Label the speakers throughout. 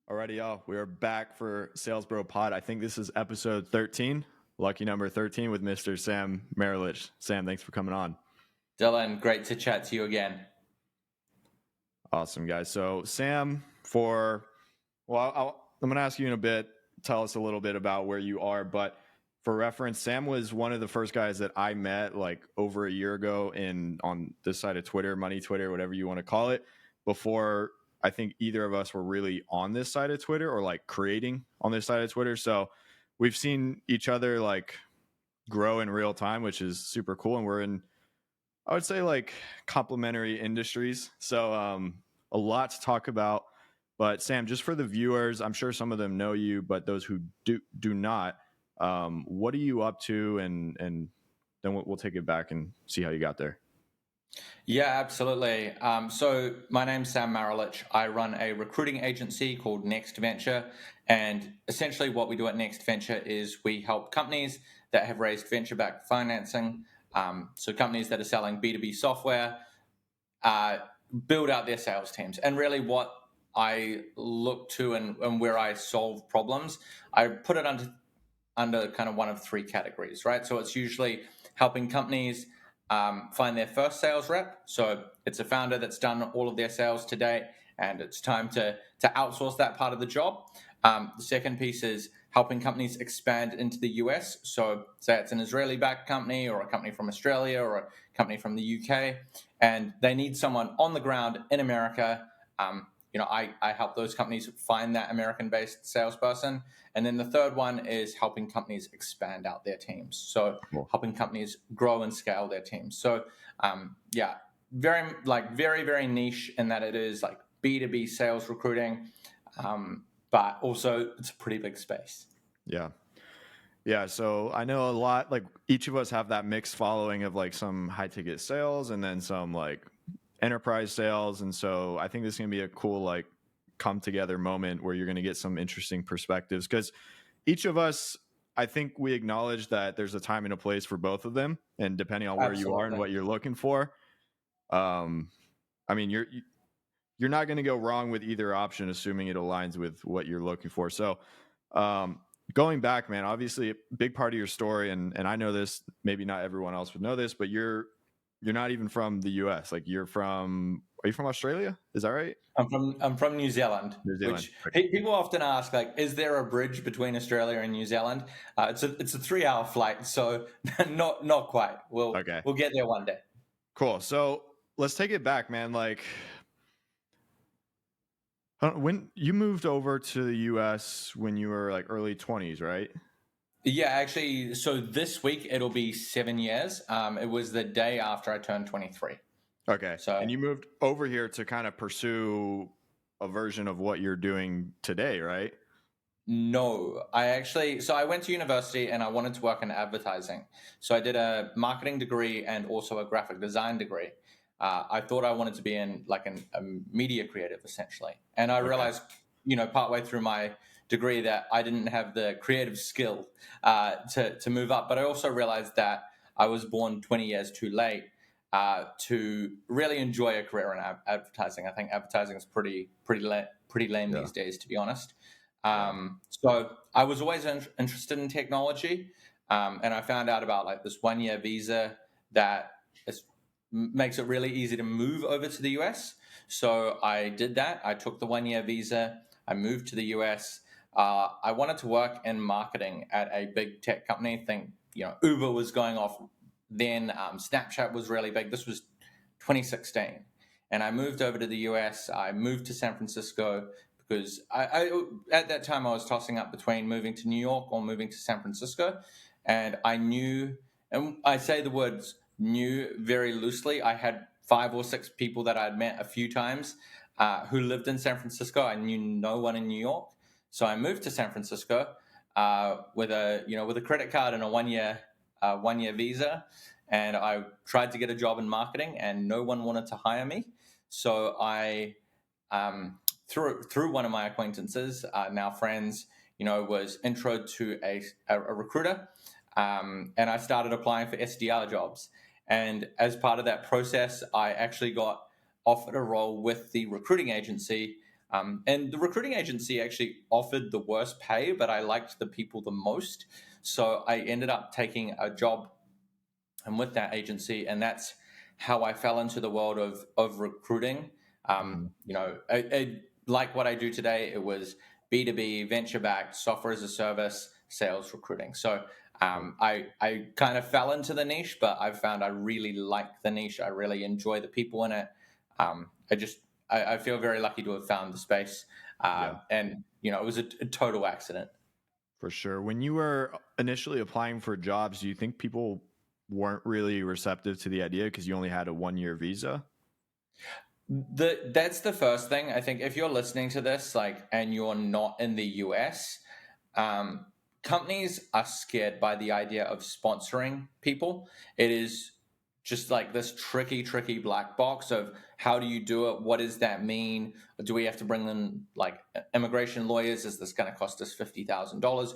Speaker 1: Alrighty, y'all. We are back for Sales Bro Pod. I think this is episode 13, lucky number 13 with Mr. Sam Marelich. Sam, thanks for coming on.
Speaker 2: Dylan, great to chat to you again.
Speaker 1: Awesome, guys. So, Sam, I'm going to ask you in a bit, tell us a little bit about where you are. But for reference, Sam was one of the first guys that I met like over a year ago on this side of Twitter, Money Twitter, whatever you want to call it, before I think either of us were really on this side of Twitter or like creating on this side of Twitter. So we've seen each other like grow in real time, which is super cool. And we're in, I would say, like complementary industries. So a lot to talk about. But Sam, just for the viewers, I'm sure some of them know you, but those who do not, what are you up to? And then we'll take it back and see how you got there.
Speaker 2: Yeah, absolutely. So my name's Sam Marelich. I run a recruiting agency called Next Venture. And essentially what we do at Next Venture is we help companies that have raised venture-backed financing, so companies that are selling B2B software, build out their sales teams. And really what I look to and where I solve problems, I put it under kind of one of three categories, right? So it's usually helping companies find their first sales rep. So it's a founder that's done all of their sales to date, and it's time to outsource that part of the job. The second piece is helping companies expand into the US. So say it's an Israeli-backed company or a company from Australia or a company from the UK, and they need someone on the ground in America. I help those companies find that American-based salesperson. And then the third one is helping companies expand out their teams. So helping companies grow and scale their teams. So very, very niche in that it is like B2B sales recruiting, but also it's a pretty big space.
Speaker 1: Yeah. So I know a lot, like each of us have that mixed following of like some high ticket sales and then some like enterprise sales. And so I think this is going to be a cool, like, come together moment where you're going to get some interesting perspectives, because each of us, I think we acknowledge that there's a time and a place for both of them. And depending on where you are and what you're looking for, I mean, you're not going to go wrong with either option, assuming it aligns with what you're looking for. So, going back, man, obviously a big part of your story, and I know this, maybe not everyone else would know this, but you're not even from the US. Like are you from Australia? Is that right?
Speaker 2: I'm from New Zealand. Which people often ask, like, is there a bridge between Australia and New Zealand? It's a 3-hour flight, so not quite. We'll get there one day.
Speaker 1: Cool. So let's take it back, man. Like, when you moved over to the US when you were like early 20s, right?
Speaker 2: Yeah, actually, so this week it'll be 7 years. It was the day after I turned 23.
Speaker 1: Okay. So, and you moved over here to kind of pursue a version of what you're doing today, right?
Speaker 2: No, I went to university and I wanted to work in advertising. So I did a marketing degree and also a graphic design degree. I thought I wanted to be in like a media creative essentially. And I realized, partway through my degree that I didn't have the creative skill to move up. But I also realized that I was born 20 years too late to really enjoy a career in advertising. I think advertising is pretty lame these days, to be honest. So I was always interested in technology, and I found out about like this 1-year visa that makes it really easy to move over to the US. So I did that. I took the 1-year visa. I moved to the US. I wanted to work in marketing at a big tech company. I think Uber was going off then. Snapchat was really big. This was 2016, and I moved over to the US. I moved to San Francisco because I at that time I was tossing up between moving to New York or moving to San Francisco, and I knew, and I say the words knew very loosely. I had 5 or 6 people that I'd met a few times who lived in San Francisco. I knew no one in New York, so I moved to San Francisco with a credit card and a 1-year visa, and I tried to get a job in marketing, and no one wanted to hire me. So I through one of my acquaintances, now friends, was intro to a recruiter, and I started applying for SDR jobs. And as part of that process, I actually got offered a role with the recruiting agency And the recruiting agency actually offered the worst pay, but I liked the people the most. So I ended up taking a job and with that agency, and that's how I fell into the world of recruiting.
Speaker 1: Mhm.
Speaker 2: Like what I do today, it was B2B, venture backed, software as a service, sales recruiting. So I kind of fell into the niche, but I've found I really like the niche. I really enjoy the people in it. I feel very lucky to have found the space.
Speaker 1: Yeah,
Speaker 2: And it was a total accident.
Speaker 1: for sure. When you were initially applying for jobs, do you think people weren't really receptive to the idea because you only had a 1-year visa?
Speaker 2: That's the first thing. I think if you're listening to this, and you're not in the US, um, companies are scared by the idea of sponsoring people. It is just like this tricky black box of how do you do it? What does that mean? Do we have to bring in immigration lawyers? Is this going to cost us $50,000?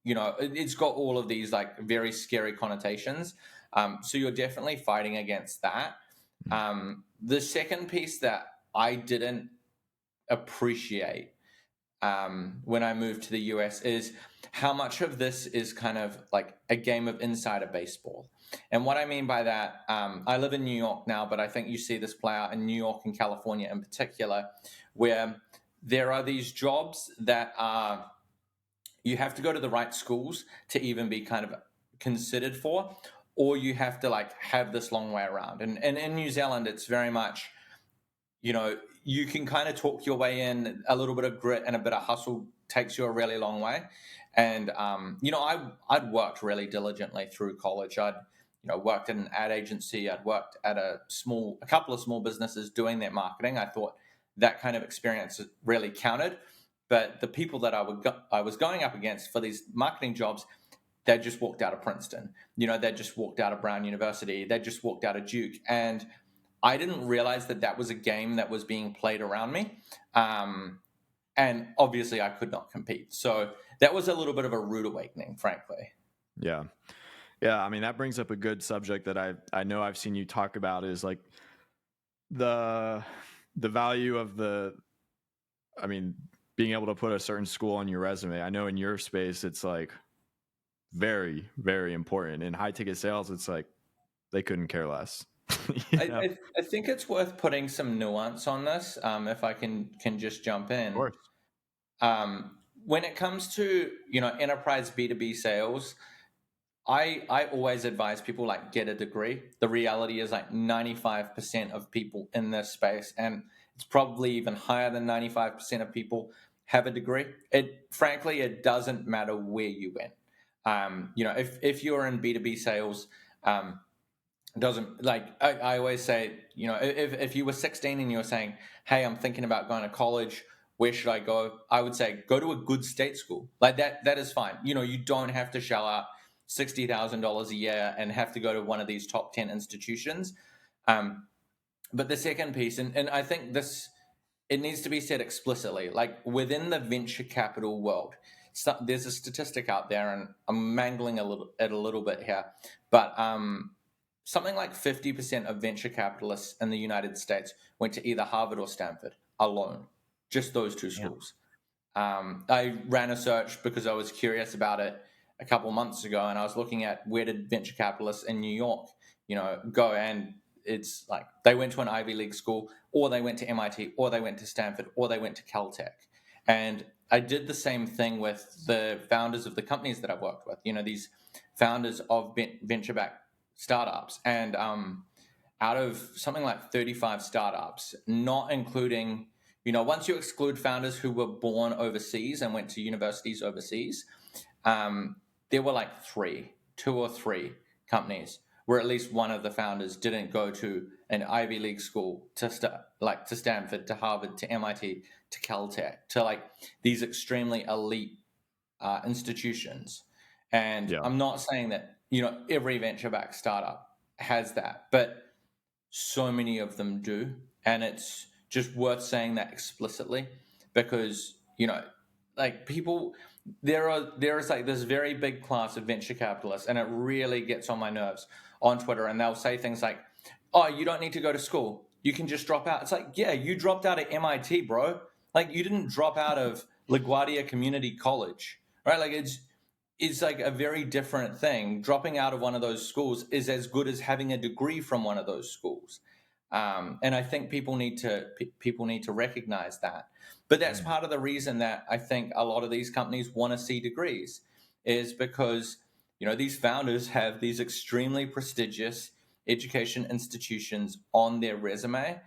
Speaker 2: It's got all of these very scary connotations. So you're definitely fighting against that. The second piece that I didn't appreciate when I moved to the US is how much of this is kind of like a game of insider baseball. And what I mean by that, I live in New York now, but I think you see this play out in New York and California in particular, where there are these jobs that are, you have to go to the right schools to even be kind of considered for, or you have to have this long way around. And in New Zealand, it's very much, you can kind of talk your way in. A little bit of grit and a bit of hustle takes you a really long way. And I'd worked really diligently through college. I'd worked at an ad agency. I'd worked at a couple of small businesses doing that marketing. I thought that kind of experience really counted. But the people that I was going up against for these marketing jobs, they just walked out of Princeton. They just walked out of Brown University. They just walked out of Duke. And I didn't realize that was a game that was being played around me. And obviously I could not compete. So that was a little bit of a rude awakening, frankly.
Speaker 1: Yeah. Yeah, I mean that brings up a good subject that I know I've seen you talk about is like the value of I mean being able to put a certain school on your resume. I know in your space it's like very, very important. In high ticket sales, it's like they couldn't care less. You know?
Speaker 2: I think it's worth putting some nuance on this, if I can just jump
Speaker 1: Of
Speaker 2: in.
Speaker 1: course.
Speaker 2: When it comes to enterprise B2B sales, I always advise people get a degree. The reality is 95% of people in this space, and it's probably even higher than 95% of people have a degree. Frankly, it doesn't matter where you went. If you're in B2B sales, doesn't I always say, if you were 16 and you were saying, hey, I'm thinking about going to college, where should I go? I would say go to a good state school. That is fine. You don't have to shell out $60,000 a year and have to go to one of these top 10 institutions. But the second piece, and I think it needs to be said explicitly, within the venture capital world, there's a statistic out there, and I'm mangling it a little bit here, but something like 50% of venture capitalists in the United States went to either Harvard or Stanford alone, just those two schools. Yeah. I ran a search because I was curious about it a couple months ago, and I was looking at where did venture capitalists in New York, go, and it's like they went to an Ivy League school, or they went to MIT, or they went to Stanford, or they went to Caltech. And I did the same thing with the founders of the companies that I've worked with, these founders of venture-backed startups. And out of something like 35 startups, not including, once you exclude founders who were born overseas and went to universities overseas, there were two or three companies where at least one of the founders didn't go to an Ivy League school to Stanford, to Harvard, to MIT, to Caltech, to these extremely elite institutions. And
Speaker 1: Yeah.
Speaker 2: I'm not saying that every venture-backed startup has that, but so many of them do, and it's just worth saying that explicitly because people, there is this very big class of venture capitalists, and it really gets on my nerves on Twitter, and they'll say things like, oh, you don't need to go to school, you can just drop out. It's like, yeah, you dropped out at MIT, bro. Like, you didn't drop out of LaGuardia Community College, right? Like, it's like a very different thing. Dropping out of one of those schools is as good as having a degree from one of those schools. And I think people need to recognize that. But that's part of the reason that I think a lot of these companies want to see degrees, is because, these founders have these extremely prestigious education institutions on their resume.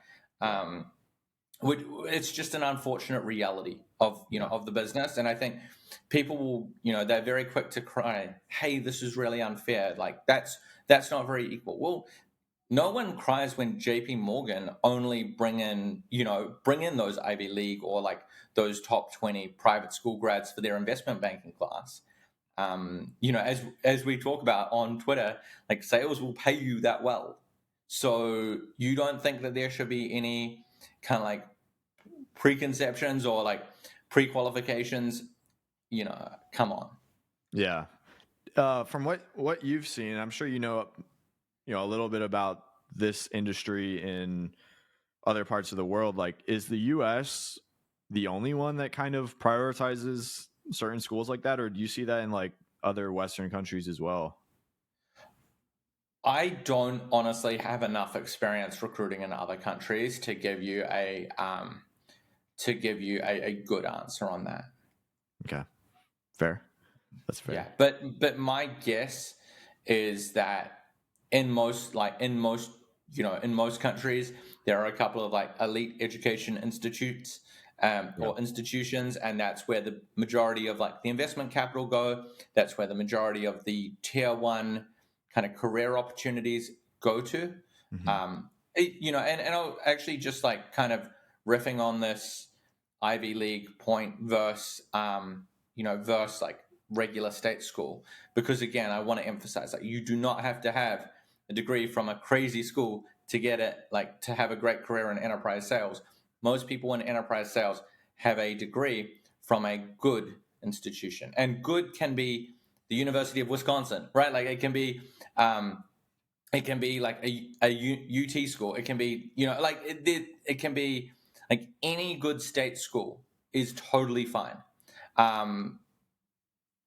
Speaker 2: It's just an unfortunate reality of the business. And I think people will, they're very quick to cry, hey, this is really unfair. Like, that's not very equal. Well, no one cries when JP Morgan only bring in those Ivy League or like those top 20 private school grads for their investment banking class. As we talk about on Twitter, like, sales will pay you that well. So you don't think that there should be any kind of like preconceptions or like pre-qualifications? Come on.
Speaker 1: Yeah. From what you've seen, I'm sure a little bit about this industry in other parts of the world. Like, is the US the only one that kind of prioritizes certain schools like that, or do you see that in like other Western countries as well?
Speaker 2: I don't honestly have enough experience recruiting in other countries to give you a good answer on that.
Speaker 1: Okay, fair. That's fair.
Speaker 2: Yeah, but my guess is that in most countries, there are a couple of like elite education institutes or institutions, and that's where the majority of like the investment capital go. That's where the majority of the tier one kind of career opportunities go to. And I'll actually just like kind of riffing on this Ivy League point versus versus like regular state school, because again, I want to emphasize that you do not have to have a degree from a crazy school to get it, like to have a great career in enterprise sales. Most people in enterprise sales have a degree from a good institution, and good can be the University of Wisconsin, right? Like, it can be like a UT school. It can be, like it can be like any good state school is totally fine.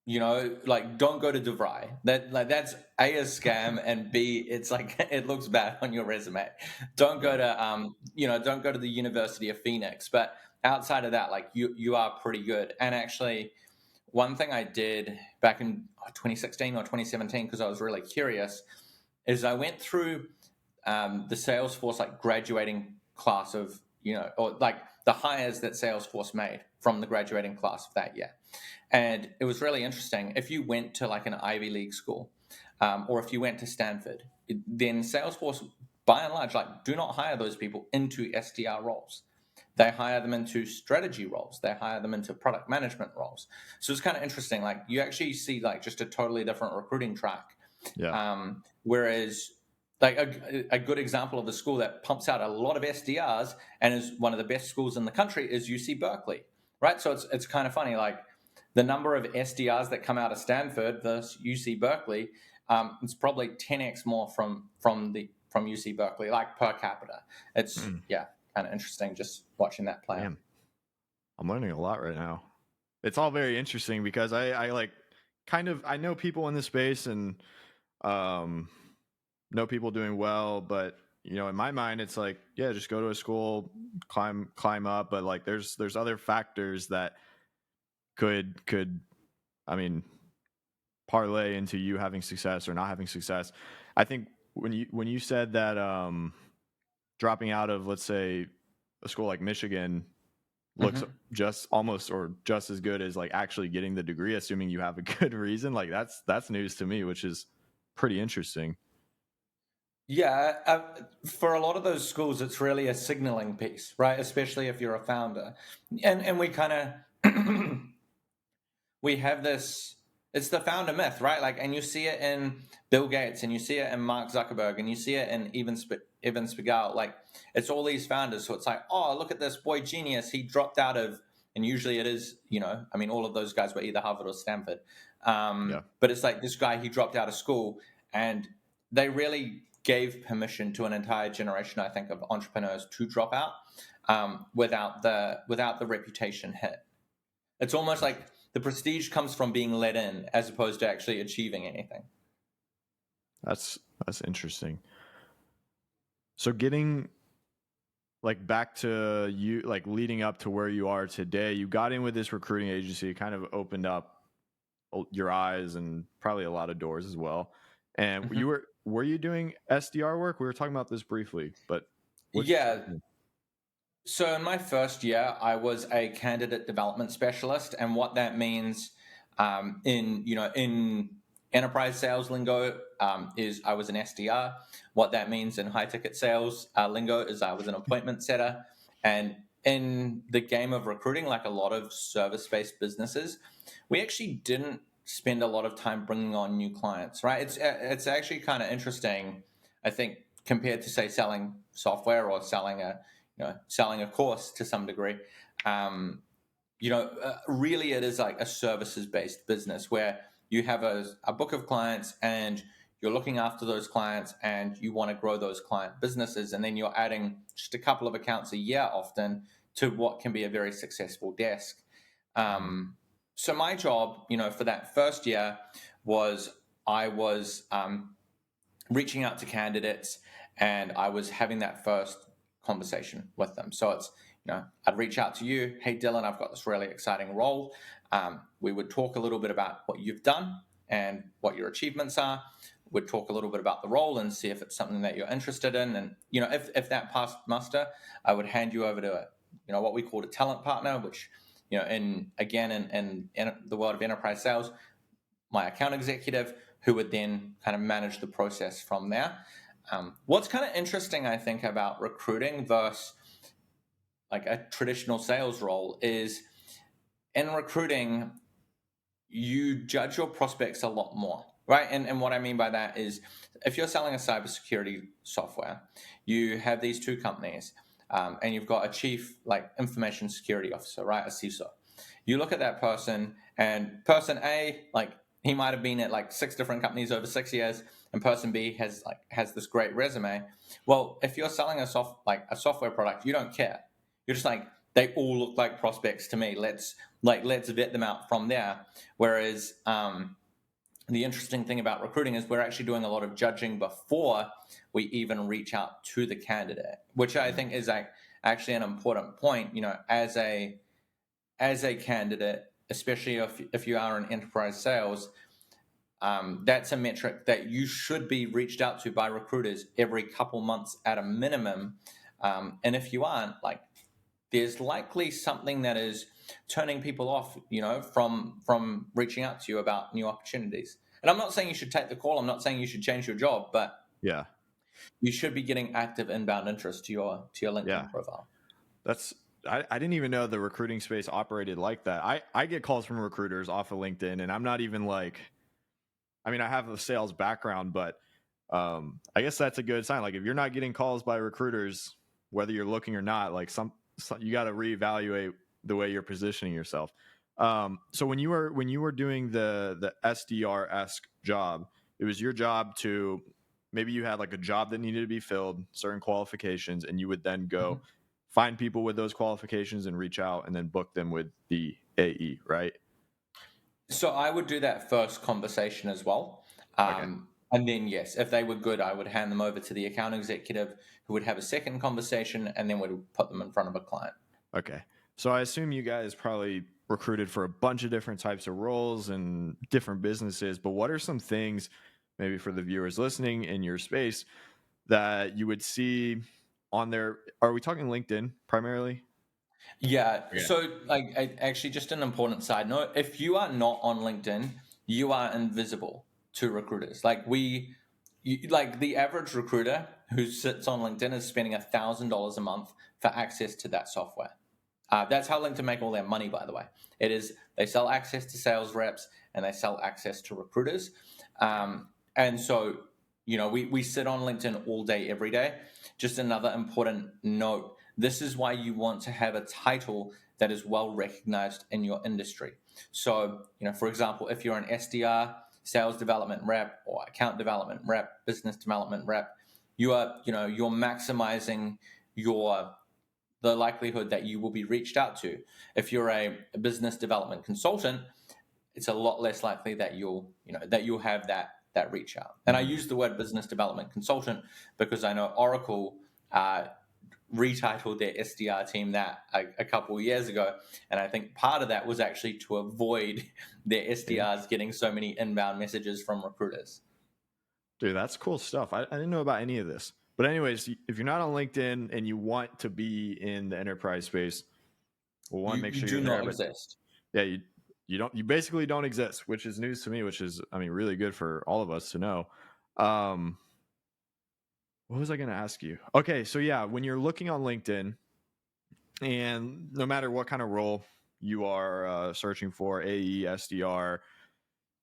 Speaker 2: Like, don't go to DeVry. That's A, a scam, and B, it's like it looks bad on your resume. Don't go to the University of Phoenix. But outside of that, like, you are pretty good. And actually, one thing I did back in 2016 or 2017, because I was really curious, is I went through the Salesforce like graduating class of, or like the hires that Salesforce made from the graduating class of that year. And it was really interesting. If you went to like an Ivy League school, or if you went to Stanford, then Salesforce, by and large, like, do not hire those people into SDR roles. They hire them into strategy roles. They hire them into product management roles. So it's kind of interesting. Like, you actually see like just a totally different recruiting track.
Speaker 1: Yeah.
Speaker 2: Whereas like a good example of a school that pumps out a lot of SDRs and is one of the best schools in the country is UC Berkeley, right? So it's kind of funny, like the number of SDRs that come out of Stanford versus UC Berkeley, it's probably 10x more from UC Berkeley, like per capita. It's kind of interesting just watching that play.
Speaker 1: Damn. I'm learning a lot right now. It's all very interesting because I like I know people in this space and know people doing well, but in my mind it's like, yeah, just go to a school, climb up, but like there's other factors that could I mean parlay into you having success or not having success. I think when you said that dropping out of, let's say, a school like Michigan looks just almost or just as good as like actually getting the degree, assuming you have a good reason, like that's news to me, which is pretty interesting.
Speaker 2: Yeah, for a lot of those schools, it's really a signaling piece, right? Especially if you're a founder, and we kind of we have this. It's the founder myth, right? Like, and you see it in Bill Gates, and you see it in Mark Zuckerberg, and you see it in Evan Spiegel. Like, it's all these founders. So it's like, oh, look at this boy genius. He dropped out of, and usually it is, I mean, all of those guys were either Harvard or Stanford. But it's like this guy, he dropped out of school, and they really gave permission to an entire generation, I think, of entrepreneurs to drop out. without the reputation hit. It's almost like the prestige comes from being let in as opposed to actually achieving anything.
Speaker 1: That's interesting. So getting like back to you, like leading up to where you are today, you got in with this recruiting agency. It kind of opened up your eyes and probably a lot of doors as well. And
Speaker 2: Mm-hmm.
Speaker 1: were you doing SDR work? We were talking about this briefly, but
Speaker 2: Yeah. So in my first year, I was a candidate development specialist, and what that means in enterprise sales lingo is I was an SDR. What that means in high ticket sales lingo is I was an appointment setter. And in the game of recruiting, like a lot of service based businesses, we actually didn't spend a lot of time bringing on new clients. Right? It's actually kind of interesting, I think, compared to say selling software or selling a course to some degree. Really it is like a services based business where you have a book of clients and you're looking after those clients and you want to grow those client businesses, and then you're adding just a couple of accounts a year often to what can be a very successful desk. So my job, for that first year was I was reaching out to candidates and I was having that first conversation with them. So it's, I'd reach out to you. Hey, Dylan, I've got this really exciting role. We would talk a little bit about what you've done and what your achievements are. We'd talk a little bit about the role and see if it's something that you're interested in. And, if that passed muster, I would hand you over to, what we called a talent partner, which, in the world of enterprise sales, my account executive, who would then kind of manage the process from there. What's kind of interesting, I think, about recruiting versus like a traditional sales role is in recruiting, you judge your prospects a lot more, right? And what I mean by that is if you're selling a cybersecurity software, you have these two companies and you've got a chief like information security officer, right? A CISO. You look at that person and person A, like he might have been at like 6 different companies over 6 years, and person B has this great resume. Well, if you're selling a software product, you don't care. You're just like, they all look like prospects to me. Let's vet them out from there. Whereas the interesting thing about recruiting is we're actually doing a lot of judging before we even reach out to the candidate, which I think is actually an important point. As a candidate, especially if you are in enterprise sales, that's a metric that you should be reached out to by recruiters every couple months at a minimum. And if you aren't, there's likely something that is turning people off, from reaching out to you about new opportunities. And I'm not saying you should take the call. I'm not saying you should change your job, but
Speaker 1: yeah,
Speaker 2: you should be getting active inbound interest to your LinkedIn profile.
Speaker 1: I didn't even know the recruiting space operated like that. I get calls from recruiters off of LinkedIn, and I'm not even I have a sales background, but I guess that's a good sign. Like if you're not getting calls by recruiters, whether you're looking or not, you got to reevaluate the way you're positioning yourself. So when you were doing the SDR-esque job, it was your job to, maybe you had like a job that needed to be filled, certain qualifications, and you would then go find people with those qualifications and reach out and then book them with the AE, right?
Speaker 2: So I would do that first conversation as well.
Speaker 1: Okay.
Speaker 2: And then, yes, if they were good, I would hand them over to the account executive who would have a second conversation and then would put them in front of a client.
Speaker 1: Okay. So I assume you guys probably recruited for a bunch of different types of roles and different businesses, but what are some things, maybe for the viewers listening in your space, that you would see on there? Are we talking LinkedIn primarily?
Speaker 2: Yeah. So, actually, just an important side note: if you are not on LinkedIn, you are invisible to recruiters. The average recruiter who sits on LinkedIn is spending $1,000 a month for access to that software. That's how LinkedIn make all their money, by the way. It is they sell access to sales reps and they sell access to recruiters. And so, we sit on LinkedIn all day, every day. Just another important note: this is why you want to have a title that is well recognized in your industry. So, for example, if you're an SDR, sales development rep, or account development rep, business development rep, you're maximizing the likelihood that you will be reached out to. If you're a business development consultant, it's a lot less likely that you'll have that reach out. And I use the word business development consultant because I know Oracle retitled their SDR team that a couple of years ago, and I think part of that was actually to avoid their SDRs getting so many inbound messages from recruiters.
Speaker 1: Dude, that's cool stuff. I didn't know about any of this. But anyways, if you're not on LinkedIn and you want to be in the enterprise space, well, one, make sure
Speaker 2: you
Speaker 1: you're
Speaker 2: do
Speaker 1: there.
Speaker 2: not
Speaker 1: But
Speaker 2: exist.
Speaker 1: yeah, you basically don't exist, which is news to me, which is, I mean, really good for all of us to know. What was I going to ask you? Okay, so yeah, when you're looking on LinkedIn, and no matter what kind of role you are searching for, AE, SDR,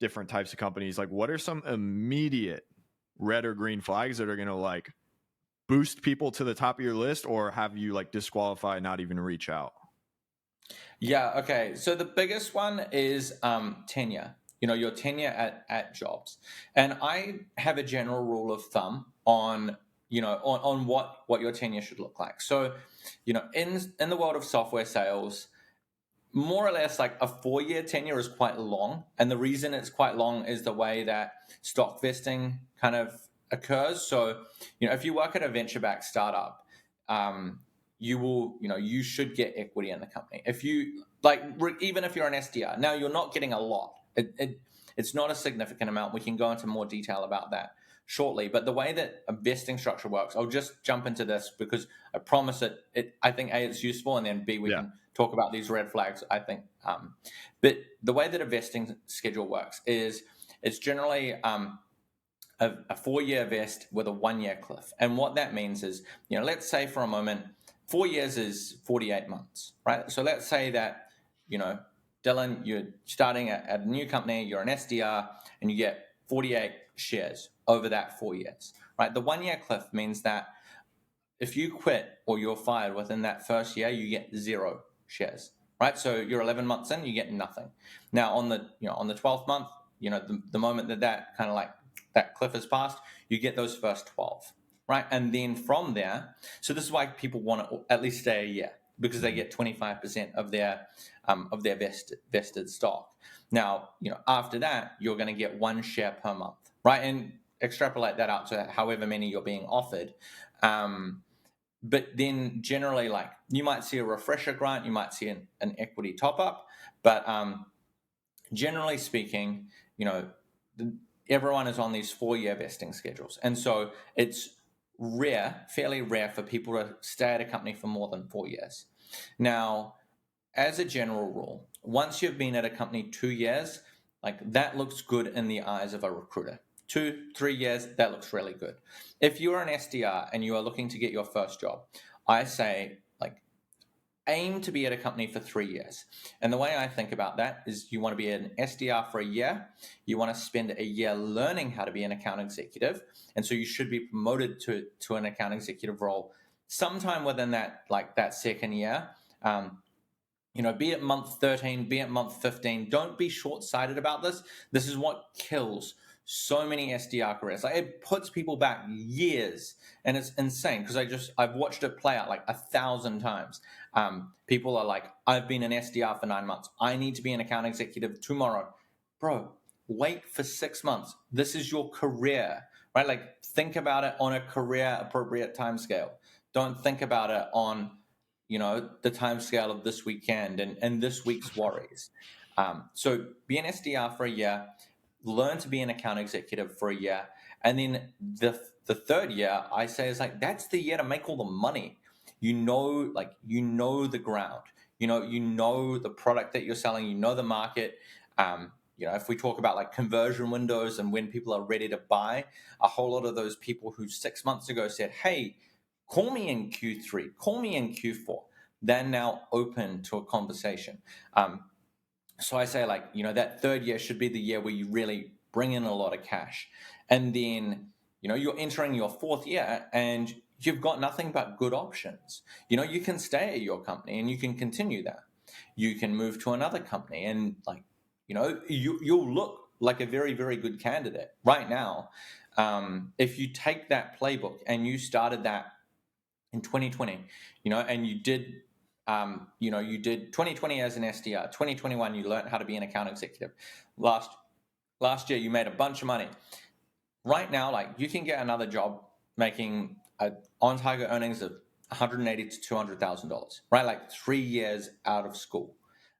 Speaker 1: different types of companies, like what are some immediate red or green flags that are going to like boost people to the top of your list, or have you like disqualify, not even reach out?
Speaker 2: Yeah, okay. So the biggest one is tenure. Your tenure at jobs. And I have a general rule of thumb on what your tenure should look like. So, in the world of software sales, more or less like a 4-year tenure is quite long. And the reason it's quite long is the way that stock vesting kind of occurs. So, if you work at a venture-backed startup, you should get equity in the company. If you even if you're an SDR, now you're not getting a lot. It's not a significant amount. We can go into more detail about that shortly. But the way that a vesting structure works, I'll just jump into this because I promise I think A, it's useful, and then B, we can talk about these red flags, I think. But the way that a vesting schedule works is it's generally a 4-year vest with a 1-year cliff. And what that means is, let's say for a moment, 4 years is 48 months, right? So let's say that, Dylan, you're starting at a new company, you're an SDR, and you get 48 shares over that 4 years, right? The 1-year cliff means that if you quit or you're fired within that first year, you get 0 shares, right? So you're 11 months in, you get nothing. Now on the 12th month, the moment that kind of like that cliff is passed, you get those first 12, right? And then from there, so this is why people want to at least stay a year, because they get 25% of their vested stock. Now, after that, you're going to get 1 share per month, right? And extrapolate that out to however many you're being offered. But then generally, like, you might see a refresher grant, you might see an equity top up, but generally speaking, everyone is on these 4-year vesting schedules. And so it's fairly rare for people to stay at a company for more than 4 years. Now, as a general rule, once you've been at a company 2 years, like that looks good in the eyes of a recruiter. 2-3 years, that looks really good. If you're an SDR and you are looking to get your first job, I say aim to be at a company for 3 years. And the way I think about that is you want to be an SDR for a year. You want to spend a year learning how to be an account executive. And so you should be promoted to an account executive role sometime within that second year. Be it month 13, be it month 15. Don't be short-sighted about this. This is what kills so many SDR careers. Like, it puts people back years, and it's insane because I've watched it play out like 1,000 times. People are like, I've been an SDR for 9 months. I need to be an account executive tomorrow. Bro, wait for 6 months. This is your career, right? Like, think about it on a career appropriate timescale. Don't think about it on the time scale of this weekend and this week's worries. So be an SDR for a year, learn to be an account executive for a year. And then the third year, I say, is like, that's the year to make all the money. The ground, the product that you're selling, the market. If we talk about like conversion windows and when people are ready to buy, a whole lot of those people who 6 months ago said, hey, call me in Q3, call me in Q4, they're now open to a conversation. So I say, that third year should be the year where you really bring in a lot of cash. And then, you're entering your 4th year and you've got nothing but good options. You can stay at your company and you can continue that. You can move to another company and you'll look like a very, very good candidate right now. If you take that playbook and you started that in 2020, and you did, you did 2020 as an SDR. 2021, you learned how to be an account executive. Last year, you made a bunch of money. Right now, like, you can get another job making on-target earnings of $180,000 to $200,000, right? Like 3 years out of school.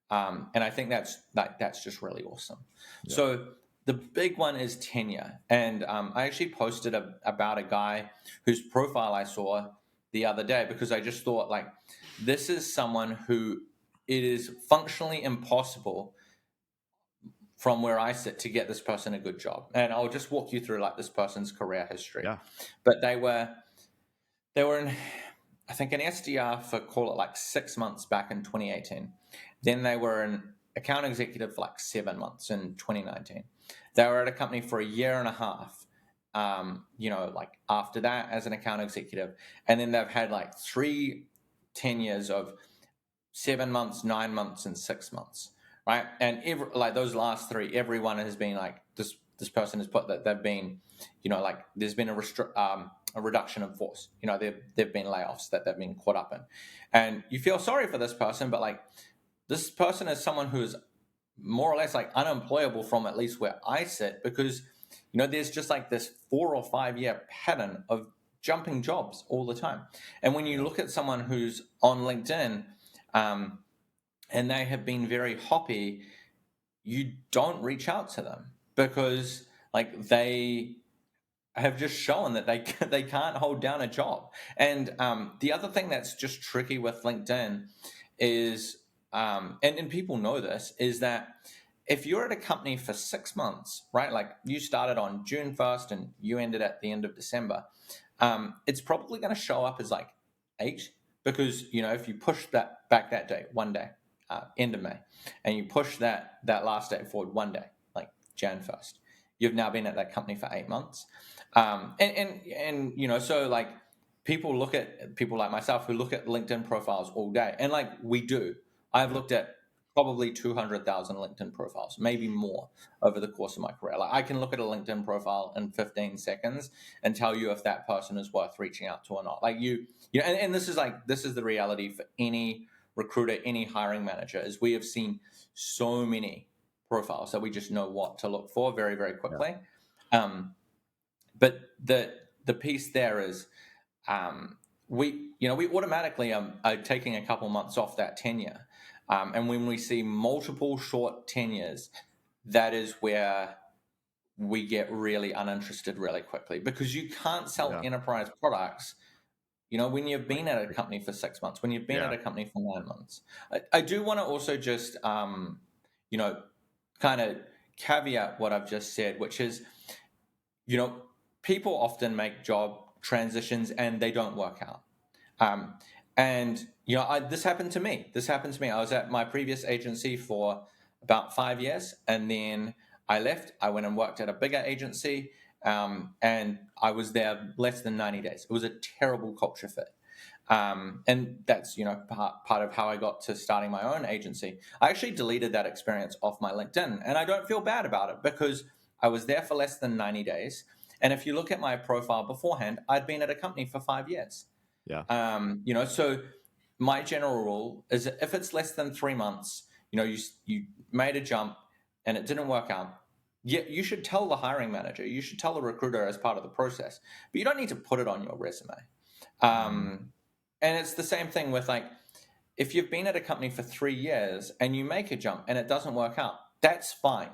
Speaker 2: And I think that's just really awesome. Yeah. So the big one is Tenure. And I actually posted about a guy whose profile I saw the other day, because I just thought, like, this is someone who it is functionally impossible from where I sit to get this person a good job. And I'll just walk you through, like, this person's career history.
Speaker 1: Yeah.
Speaker 2: But they were in, I think, an SDR for, call it, like 6 months back in 2018. Then they were an account executive for like 7 months in 2019. They were at a company for a year and a half, like after that as an account executive. And then they've had like 3 tenures of 7 months, 9 months, and 6 months, right? And like those last 3, everyone has been like, this person has put that they've been, like there's been a reduction in force. They've been layoffs that they've been caught up in. And you feel sorry for this person, but like, this person is someone who's more or less like unemployable from at least where I sit, because, there's just like this 4 or 5 year pattern of jumping jobs all the time. And when you look at someone who's on LinkedIn, and they have been very hoppy, you don't reach out to them, because like they have just shown that they can't hold down a job. And the other thing that's just tricky with LinkedIn is, and people know this, is that if you're at a company for 6 months, right, like you started on June 1st and you ended at the end of December, it's probably going to show up as like 8, because, if you push that back that day, 1 day, end of May, and you push that last day forward 1 day, like Jan 1st, you've now been at that company for 8 months. So like, people like myself who look at LinkedIn profiles all day, and like we do. I've looked at probably 200,000 LinkedIn profiles, maybe more, over the course of my career. Like, I can look at a LinkedIn profile in 15 seconds and tell you if that person is worth reaching out to or not. Like and this is the reality for any recruiter, any hiring manager, is we have seen so many profiles that we just know what to look for very, very quickly. Yeah. But the piece there is, we automatically are taking a couple months off that tenure. And when we see multiple short tenures, that is where we get really uninterested really quickly, because you can't sell enterprise products, when you've been at a company for 6 months, when you've been at a company for 9 months. I do want to also just, kind of caveat what I've just said, which is, people often make job transitions and they don't work out. And this happened to me. I was at my previous agency for about 5 years, and then I left. I went and worked at a bigger agency, and I was there less than 90 days. It was a terrible culture fit. And that's, part of how I got to starting my own agency. I actually deleted that experience off my LinkedIn, and I don't feel bad about it, because I was there for less than 90 days. And if you look at my profile beforehand, I'd been at a company for 5 years. Yeah. So my general rule is that if it's less than 3 months, you made a jump and it didn't work out, you should tell the hiring manager, you should tell the recruiter as part of the process, but you don't need to put it on your resume. And it's the same thing with, like, if you've been at a company for 3 years and you make a jump and it doesn't work out, that's fine.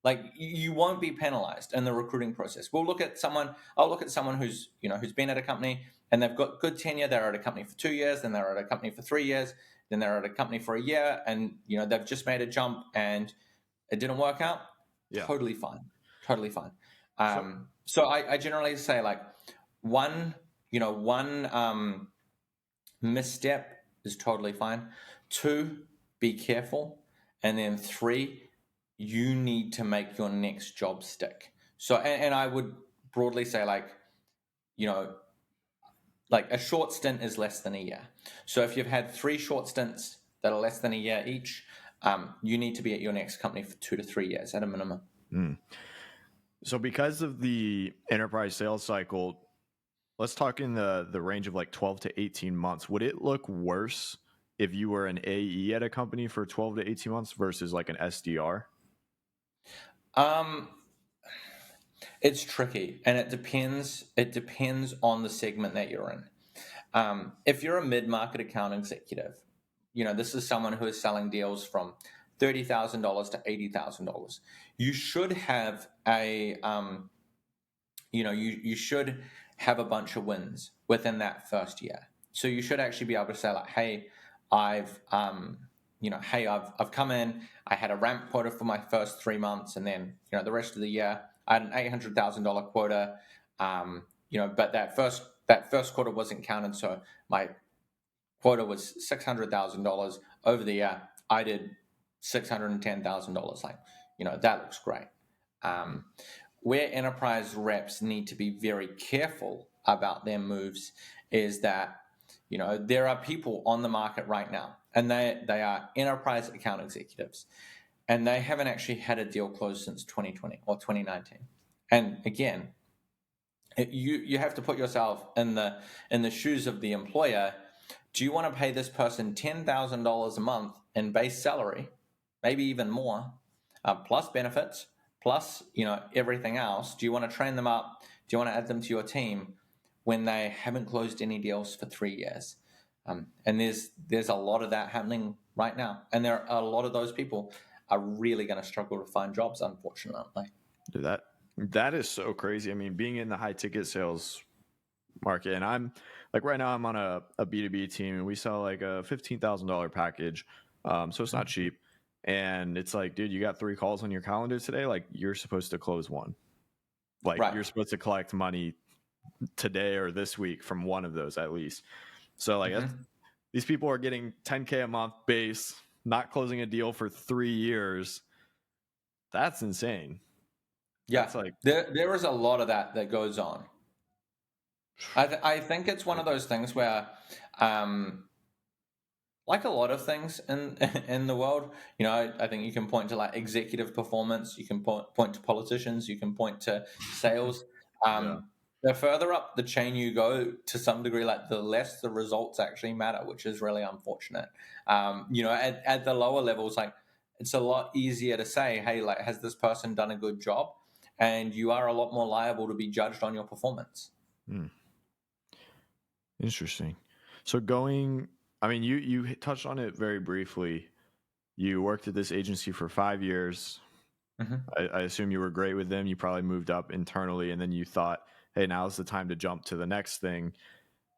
Speaker 2: Like, you won't be penalized in the recruiting process. I'll look at someone who's been at a company and they've got good tenure. They're at a company for 2 years, then they're at a company for 3 years, then they're at a company for a year, and they've just made a jump and it didn't work out. Yeah. Totally fine. So I generally say, like, one misstep is totally fine. 2, be careful. And then 3, you need to make your next job stick. So, and I would broadly say, like a short stint is less than a year. So if you've had 3 short stints that are less than a year each, you need to be at your next company for 2 to 3 years at a minimum.
Speaker 1: So because of the enterprise sales cycle, let's talk in the range of like 12 to 18 months. Would it look worse if you were an AE at a company for 12 to 18 months versus like an SDR?
Speaker 2: Um, it's tricky, and it depends. It depends on the segment that you're in. If you're a mid-market account executive, this is someone who is selling deals from $30,000 to $80,000. You should have you should have a bunch of wins within that first year. So you should actually be able to say like, hey, I've I've come in, I had a ramp quota for my first 3 months, and then the rest of the year I had an $800,000 quota. But that first quarter wasn't counted, so my quota was $600,000 over the year. I did $610,000. Like, that looks great. Um, where enterprise reps need to be very careful about their moves is that there are people on the market right now, and they are enterprise account executives, and they haven't actually had a deal closed since 2020 or 2019. And again, you have to put yourself in the shoes of the employer. Do you want to pay this person $10,000 a month in base salary, maybe even more, plus benefits, plus everything else? Do you want to train them up? Do you want to add them to your team when they haven't closed any deals for 3 years? And there's a lot of that happening right now, and there are a lot of those people are really going to struggle to find jobs, unfortunately.
Speaker 1: Dude, that is so crazy. I mean, being in the high ticket sales market, and I'm like right now I'm on a B2B team, and we sell like a $15,000 package, so it's not cheap. And it's like, dude, you got 3 calls on your calendar today. Like, you're supposed to close one. Like,
Speaker 2: Right.
Speaker 1: you're supposed to collect money today or this week from one of those at least. So like these people are getting 10K a month base, not closing a deal for 3 years. That's insane.
Speaker 2: Yeah,
Speaker 1: That's like,
Speaker 2: there is a lot of that goes on. I think it's one of those things where, like a lot of things in in the world, I think you can point to like executive performance, you can point to politicians, you can point to sales.
Speaker 1: yeah,
Speaker 2: The further up the chain you go, to some degree, like the less the results actually matter, which is really unfortunate. At the lower levels, like it's a lot easier to say, hey, like has this person done a good job, and you are a lot more liable to be judged on your performance.
Speaker 1: interesting. So I mean, you touched on it very briefly. You worked at this agency for 5 years.
Speaker 2: Mm-hmm.
Speaker 1: I assume you were great with them. You probably moved up internally, and then you thought, hey, now's the time to jump to the next thing.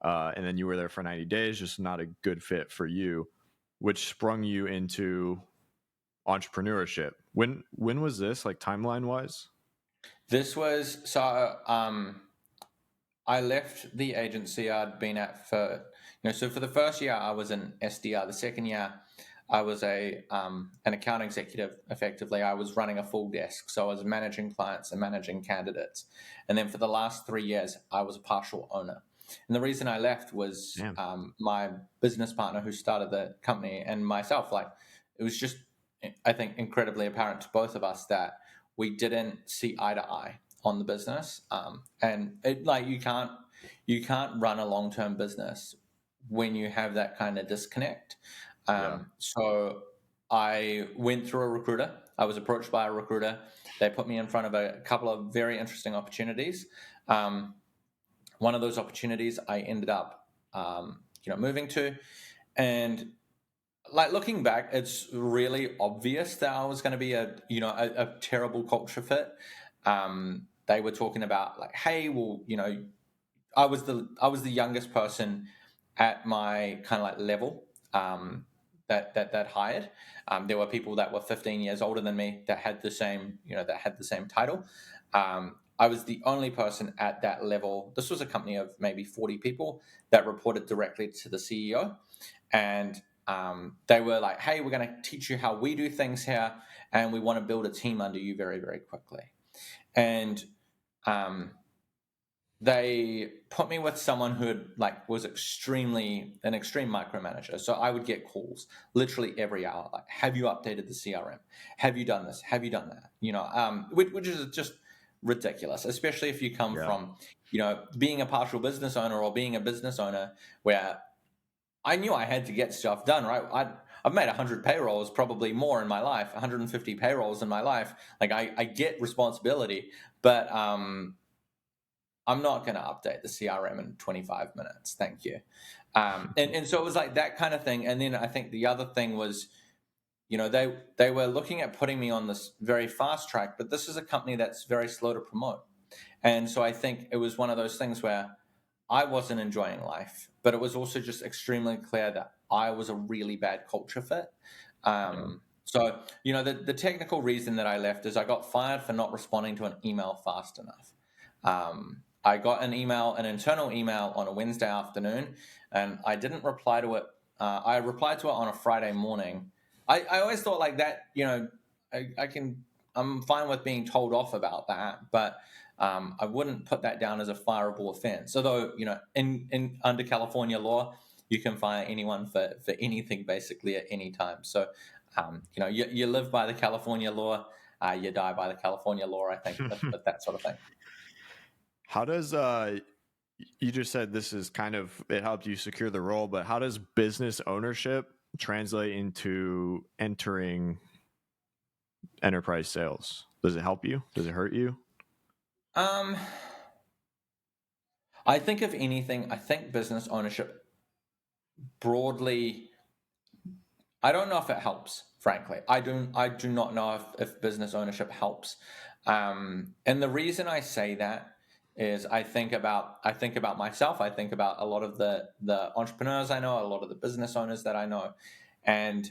Speaker 1: And then you were there for 90 days, just not a good fit for you, which sprung you into entrepreneurship. When was this, like timeline wise?
Speaker 2: This was so. I left the agency I'd been at for, so for the first year I was an SDR. The second year I was an account executive. Effectively, I was running a full desk, so I was managing clients and managing candidates. And then for the last 3 years, I was a partial owner. And the reason I left was my business partner who started the company and myself. Like, it was just, I think, incredibly apparent to both of us that we didn't see eye to eye on the business. And it, like, you can't run a long-term business when you have that kind of disconnect.
Speaker 1: Yeah.
Speaker 2: So I went through a recruiter. I was approached by a recruiter. They put me in front of a couple of very interesting opportunities. One of those opportunities I ended up, moving to, and like looking back, it's really obvious that I was going to be a terrible culture fit. They were talking about like, hey, well, I was the youngest person at my kind of like level, that hired. There were people that were 15 years older than me that had the same title. I was the only person at that level. This was a company of maybe 40 people that reported directly to the CEO, and they were like, "Hey, we're going to teach you how we do things here, and we want to build a team under you very, very quickly." And they put me with someone who was an extreme micromanager. So I would get calls literally every hour, like, have you updated the CRM? Have you done this? Have you done that? Which is just ridiculous, especially if you come
Speaker 1: Yeah.
Speaker 2: from, being a partial business owner or being a business owner where I knew I had to get stuff done, right? I've made 100 payrolls, probably more in my life, 150 payrolls in my life. Like I get responsibility, but I'm not going to update the CRM in 25 minutes. Thank you. And so it was like that kind of thing. And then I think the other thing was, they were looking at putting me on this very fast track, but this is a company that's very slow to promote. And so I think it was one of those things where I wasn't enjoying life, but it was also just extremely clear that I was a really bad culture fit. So, the technical reason that I left is I got fired for not responding to an email fast enough. I got an internal email on a Wednesday afternoon, and I didn't reply to it. I replied to it on a Friday morning. I always thought like that, I'm fine with being told off about that, but I wouldn't put that down as a fireable offense. Although, in under California law, you can fire anyone for anything basically at any time. So, you live by the California law, you die by the California law, I think, with that sort of thing.
Speaker 1: How does you just said this is kind of, it helped you secure the role, but how does business ownership translate into entering enterprise sales? Does it help you? Does it hurt you?
Speaker 2: I think if anything, I think business ownership broadly, I don't know if it helps, frankly. I do not know if business ownership helps. And the reason I say that is I think about myself. I think about a lot of the entrepreneurs I know, a lot of the business owners that I know, and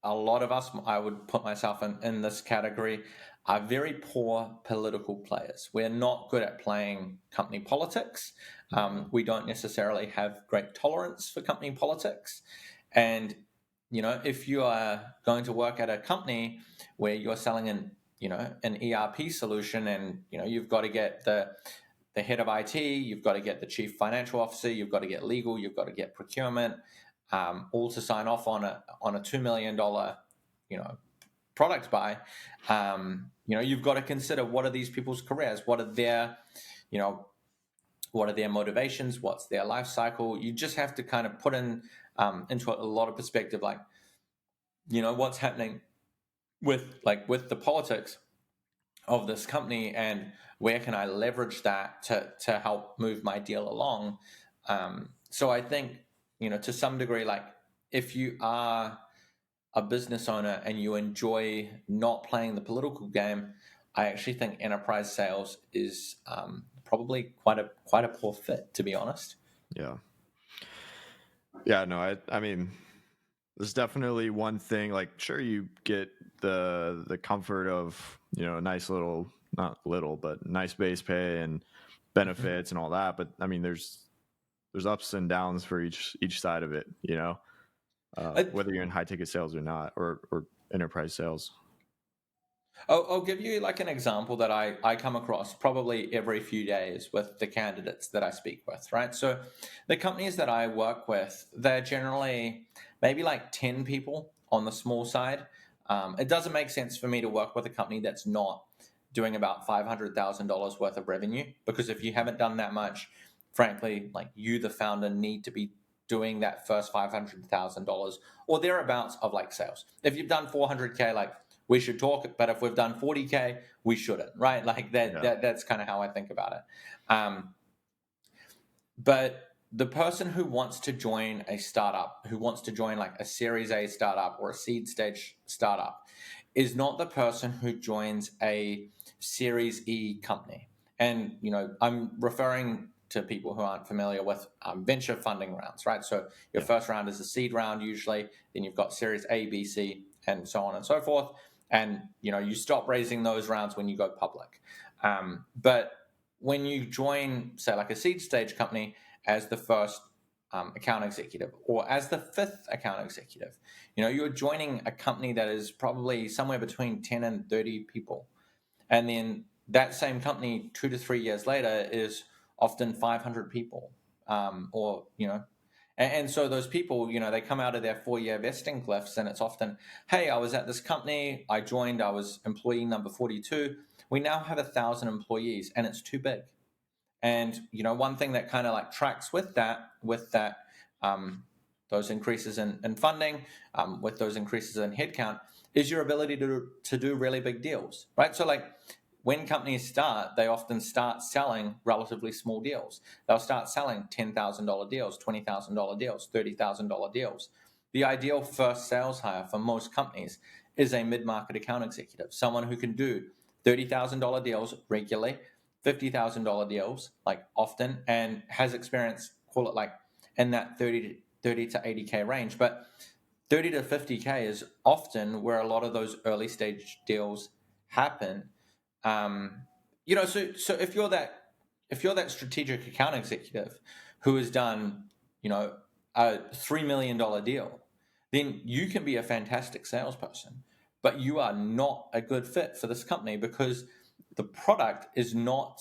Speaker 2: a lot of us, I would put myself in this category, are very poor political players. We're not good at playing company politics. We don't necessarily have great tolerance for company politics. And, if you are going to work at a company where you're selling an ERP solution, and, you've got to get the head of IT, you've got to get the chief financial officer, you've got to get legal, you've got to get procurement, all to sign off on a $2 million, product buy. You've got to consider, what are these people's careers? What are their motivations? What's their life cycle? You just have to kind of put into a lot of perspective, like, what's happening with the politics of this company, and where can I leverage that to help move my deal along. So I think, to some degree, like, if you are a business owner and you enjoy not playing the political game, I actually think enterprise sales is probably quite a poor fit, to be honest.
Speaker 1: Yeah. No, I mean, there's definitely one thing, like, sure, you get the comfort of, a nice little, not little, but nice base pay and benefits and all that. But I mean, there's ups and downs for each side of it, whether you're in high ticket sales or not, or enterprise sales.
Speaker 2: I'll give you like an example that I come across probably every few days with the candidates that I speak with, right? So the companies that I work with, they're generally maybe like 10 people on the small side. It doesn't make sense for me to work with a company that's not doing about $500,000 worth of revenue, because if you haven't done that much, frankly, like, you, the founder, need to be doing that first $500,000 or thereabouts of like sales. If you've done 400K, like, we should talk, but if we've done 40K, we shouldn't, right? Like that,
Speaker 1: Yeah.
Speaker 2: that's kind of how I think about it. But the person who wants to join a startup, who wants to join like a Series A startup or a seed stage startup, is not the person who joins a Series E company. And, I'm referring to people who aren't familiar with venture funding rounds, right? So your first round is a seed round usually, then you've got Series A, B, C, and so on and so forth. And, you stop raising those rounds when you go public. But when you join, say, like a seed stage company as the first account executive, or as the fifth account executive, you're joining a company that is probably somewhere between 10 and 30 people. And then that same company 2 to 3 years later is often 500 people, And so those people, they come out of their 4-year vesting cliffs, and it's often, hey, I was at this company, I joined, I was employee number 42. We now have 1,000 employees, and it's too big. And one thing that kind of like tracks with that, those increases in funding, with those increases in headcount, is your ability to do really big deals, right? So like when companies start, they often start selling relatively small deals. They'll start selling $10,000 deals, $20,000 deals, $30,000 deals. The ideal first sales hire for most companies is a mid-market account executive, someone who can do $30,000 deals regularly, $50,000 deals like often, and has experience, call it like in that 30 to 80K range. But 30 to 50K is often where a lot of those early stage deals happen. So if you're that strategic account executive who has done, a $3 million deal, then you can be a fantastic salesperson, but you are not a good fit for this company because the product is not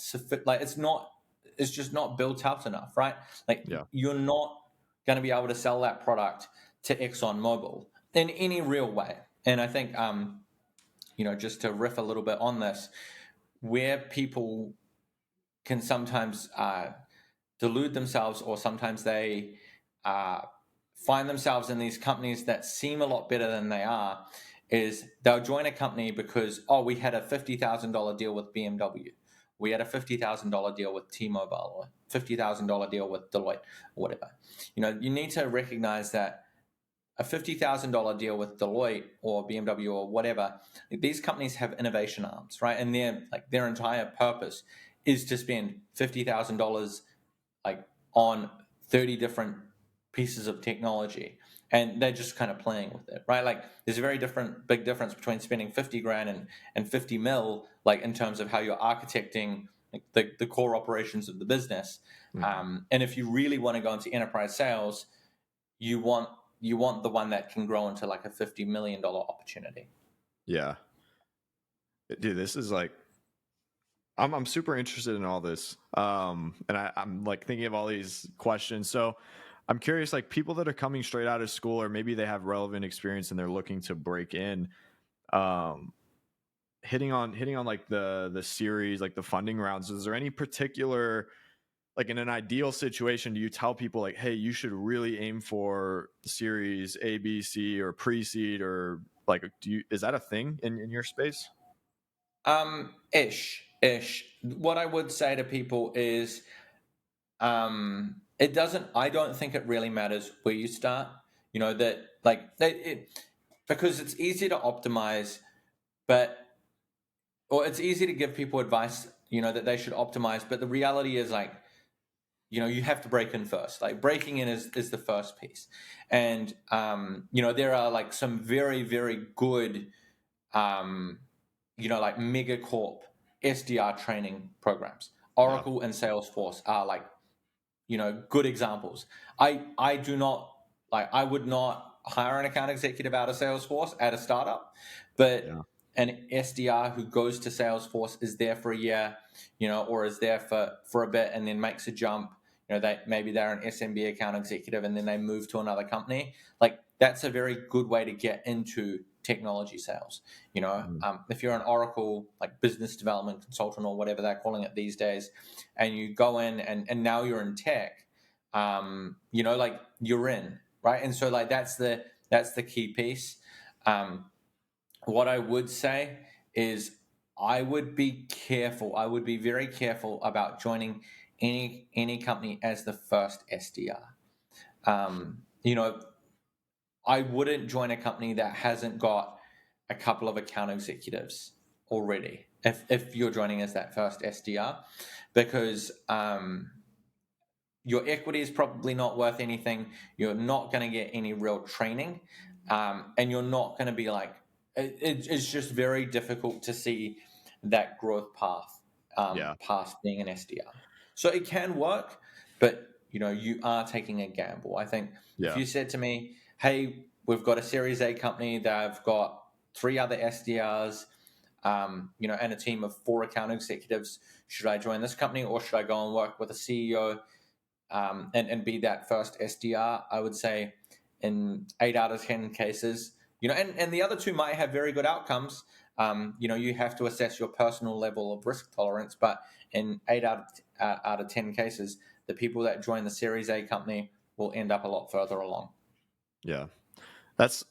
Speaker 2: it's just not built out enough, right? Like
Speaker 1: Yeah.
Speaker 2: you're not going to be able to sell that product to ExxonMobil in any real way. And I think, just to riff a little bit on this, where people can sometimes delude themselves, or sometimes they find themselves in these companies that seem a lot better than they are, is they'll join a company because, we had a $50,000 deal with BMW. We had a $50,000 deal with T-Mobile, or $50,000 deal with Deloitte, or whatever. You need to recognize that a $50,000 deal with Deloitte or BMW or whatever, these companies have innovation arms, right? And their entire purpose is to spend $50,000 like on 30 different pieces of technology, and they're just kind of playing with it, right? Like there's a very big difference between spending 50 grand and 50 mil, like in terms of how you're architecting like the core operations of the business. And if you really want to go into enterprise sales, you want the one that can grow into like a $50 million opportunity.
Speaker 1: Yeah. Dude, this is like, I'm super interested in all this. And I'm like thinking of all these questions. So I'm curious, like people that are coming straight out of school, or maybe they have relevant experience and they're looking to break in, hitting on like the series, like the funding rounds. Is there any particular, like in an ideal situation, do you tell people like, hey, you should really aim for series A, B, C, or pre-seed, or like, is that a thing in your space?
Speaker 2: Ish. What I would say to people is, I don't think it really matters where you start. Because it's easy to optimize, or it's easy to give people advice, that they should optimize. But the reality is like, you have to break in first. Like breaking in is the first piece. And, there are like some very, very good, like megacorp SDR training programs. Oracle and Salesforce are like, good examples. I do not I would not hire an account executive out of Salesforce at a startup, but an SDR who goes to Salesforce, is there for a year, or is there for a bit and then makes a jump. Maybe they're an SMB account executive and then they move to another company. Like that's a very good way to get into technology sales. If you're an Oracle like business development consultant or whatever they're calling it these days, and you go in and now you're in tech, like you're in, right? And so like that's the key piece. What I would say is I would be careful. I would be very careful about joining any company as the first SDR. I wouldn't join a company that hasn't got a couple of account executives already if you're joining as that first SDR, because your equity is probably not worth anything. You're not going to get any real training, and you're not going to be like, it's just very difficult to see that growth path past being an SDR. So it can work, but you are taking a gamble. I think if you said to me, hey, we've got a Series A company, they've got 3 other SDRs, and a team of 4 account executives, should I join this company or should I go and work with a CEO? and be that first SDR, I would say in 8 out of 10 cases, and the other two might have very good outcomes. You have to assess your personal level of risk tolerance, but in 8 out of 10 cases, the people that join the Series A company will end up a lot further along.
Speaker 1: Yeah. That's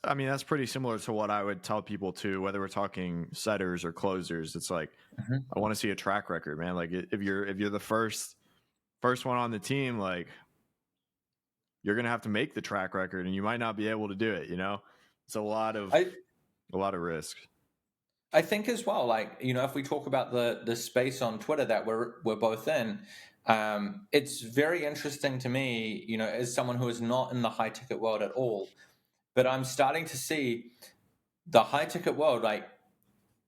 Speaker 1: pretty similar to what I would tell people too, whether we're talking setters or closers. It's like, I want to see a track record, man. Like if you're the first one on the team, like you're going to have to make the track record and you might not be able to do it. It's a lot of risk.
Speaker 2: I think as well, like, if we talk about the space on Twitter that we're both in, it's very interesting to me, as someone who is not in the high ticket world at all, but I'm starting to see the high ticket world, like,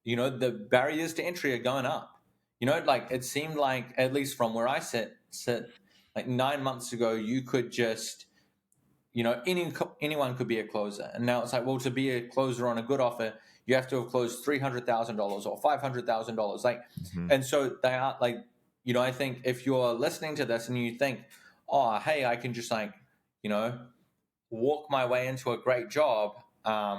Speaker 2: the barriers to entry are going up. Like it seemed like, at least from where I sit, like 9 months ago, you could just, anyone could be a closer. And now it's like, well, to be a closer on a good offer, you have to have closed $300,000 or $500,000. Like, and so they are like, I think if you're listening to this and you think, oh, hey, I can just like, walk my way into a great job, I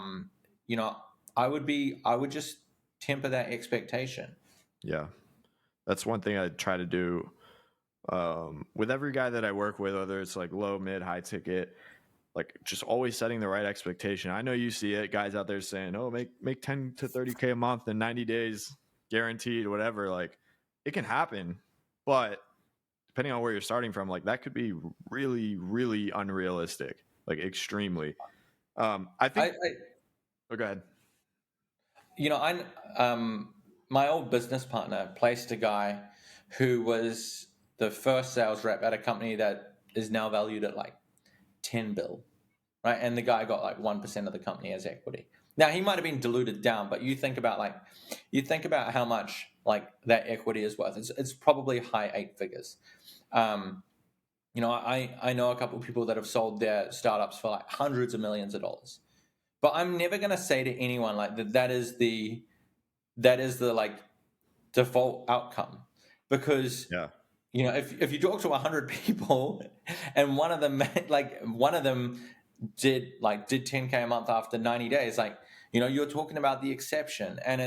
Speaker 2: would just temper that expectation.
Speaker 1: Yeah. That's one thing I try to do with every guy that I work with, whether it's like low, mid, high ticket, like just always setting the right expectation. I know you see it, guys out there saying, oh, make 10 to 30K a month in 90 days, guaranteed, whatever. Like it can happen, but depending on where you're starting from, like that could be really, really unrealistic, like extremely. I think. Oh, go ahead.
Speaker 2: My old business partner placed a guy who was the first sales rep at a company that is now valued at like 10 bill, right? And the guy got like 1% of the company as equity. Now he might have been diluted down, but you think about how much like that equity is worth. It's probably high 8 figures. I know a couple of people that have sold their startups for like hundreds of millions of dollars. But I'm never going to say to anyone like that is the like default outcome, because if you talk to 100 people and one of them did 10K a month after 90 days, like, you're talking about the exception, and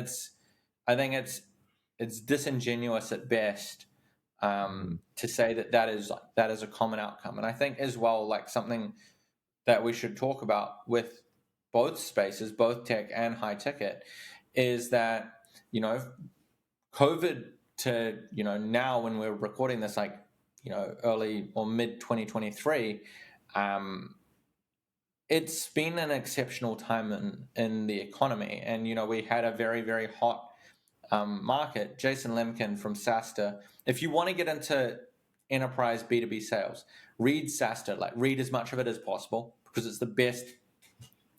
Speaker 2: I think it's disingenuous at best to say that is a common outcome. And I think as well, like something that we should talk about with both spaces, both tech and high ticket, is that, COVID to, now when we're recording this, like, early or mid 2023, it's been an exceptional time in the economy. And, we had a very, very hot market. Jason Lemkin from SaaSter, if you want to get into enterprise B2B sales, read SaaSter, like read as much of it as possible, because it's the best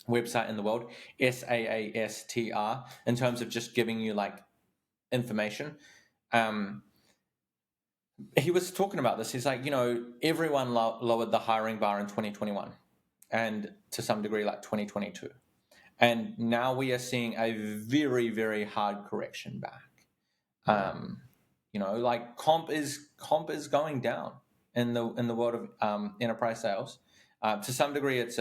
Speaker 2: website in the world, SaaStr, in terms of just giving you like information. He was talking about this. He's like, everyone lowered the hiring bar in 2021 and to some degree like 2022. And now we are seeing a very, very hard correction back. Like comp is going down in the world of enterprise sales. To some degree, it's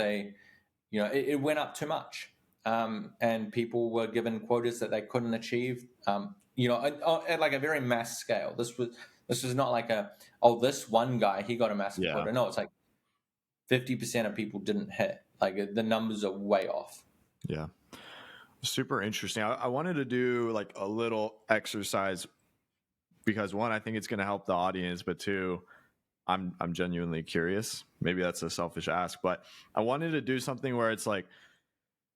Speaker 2: it went up too much, and people were given quotas that they couldn't achieve. At like a very mass scale. This was not like this one guy, he got a massive quota. No, it's like 50% of people didn't hit. Like the numbers are way off.
Speaker 1: Yeah, super interesting. I wanted to do like a little exercise because one, I think it's going to help the audience, but two, I'm genuinely curious. Maybe that's a selfish ask, but I wanted to do something where it's like,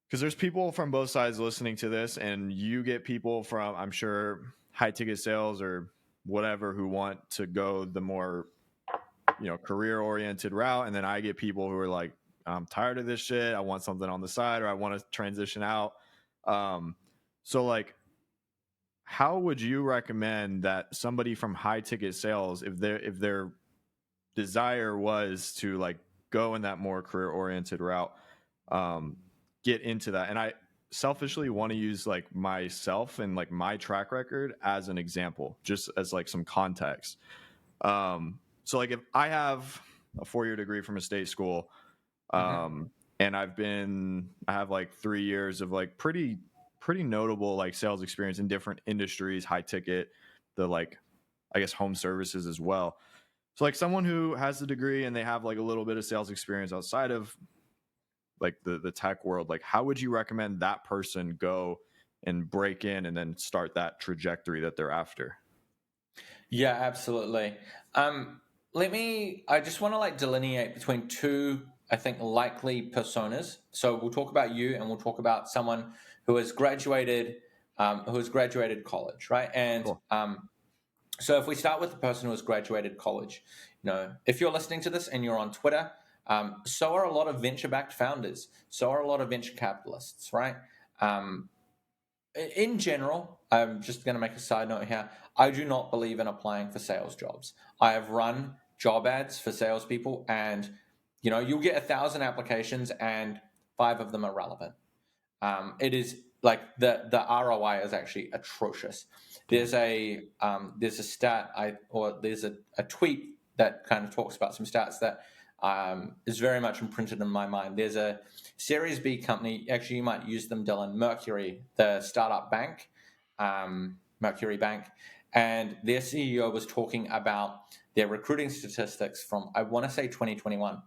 Speaker 1: because there's people from both sides listening to this, and you get people from, I'm sure, high ticket sales or whatever who want to go the more, career oriented route. And then I get people who are like, I'm tired of this shit. I want something on the side, or I want to transition out. So like, how would you recommend that somebody from high ticket sales, if their desire was to like go in that more career oriented route, get into that? And I selfishly want to use like myself and like my track record as an example, just as like some context. So like if I have a 4-year degree from a state school.
Speaker 2: Mm-hmm.
Speaker 1: And I have like 3 years of like pretty notable like sales experience in different industries, high ticket, the like, I guess, home services as well. So like someone who has the degree and they have like a little bit of sales experience outside of like the tech world, like how would you recommend that person go and break in and then start that trajectory that they're after?
Speaker 2: Yeah, absolutely. I just want to like delineate between two, I think, likely personas. So we'll talk about you and we'll talk about someone who has graduated college, right? And
Speaker 1: Cool.
Speaker 2: so if we start with the person who has graduated college, if you're listening to this and you're on Twitter, so are a lot of venture-backed founders, so are a lot of venture capitalists, right? Um, in general, I'm just going to make a side note here. I do not believe in applying for sales jobs. I have run job ads for salespeople, and you'll get 1,000 applications, and 5 of them are relevant. It is like the ROI is actually atrocious. There's a there's a tweet that kind of talks about some stats that is very much imprinted in my mind. There's a Series B company. Actually, you might use them, Dylan. Mercury, the startup bank, Mercury Bank, and their CEO was talking about their recruiting statistics from, I want to say, 2021,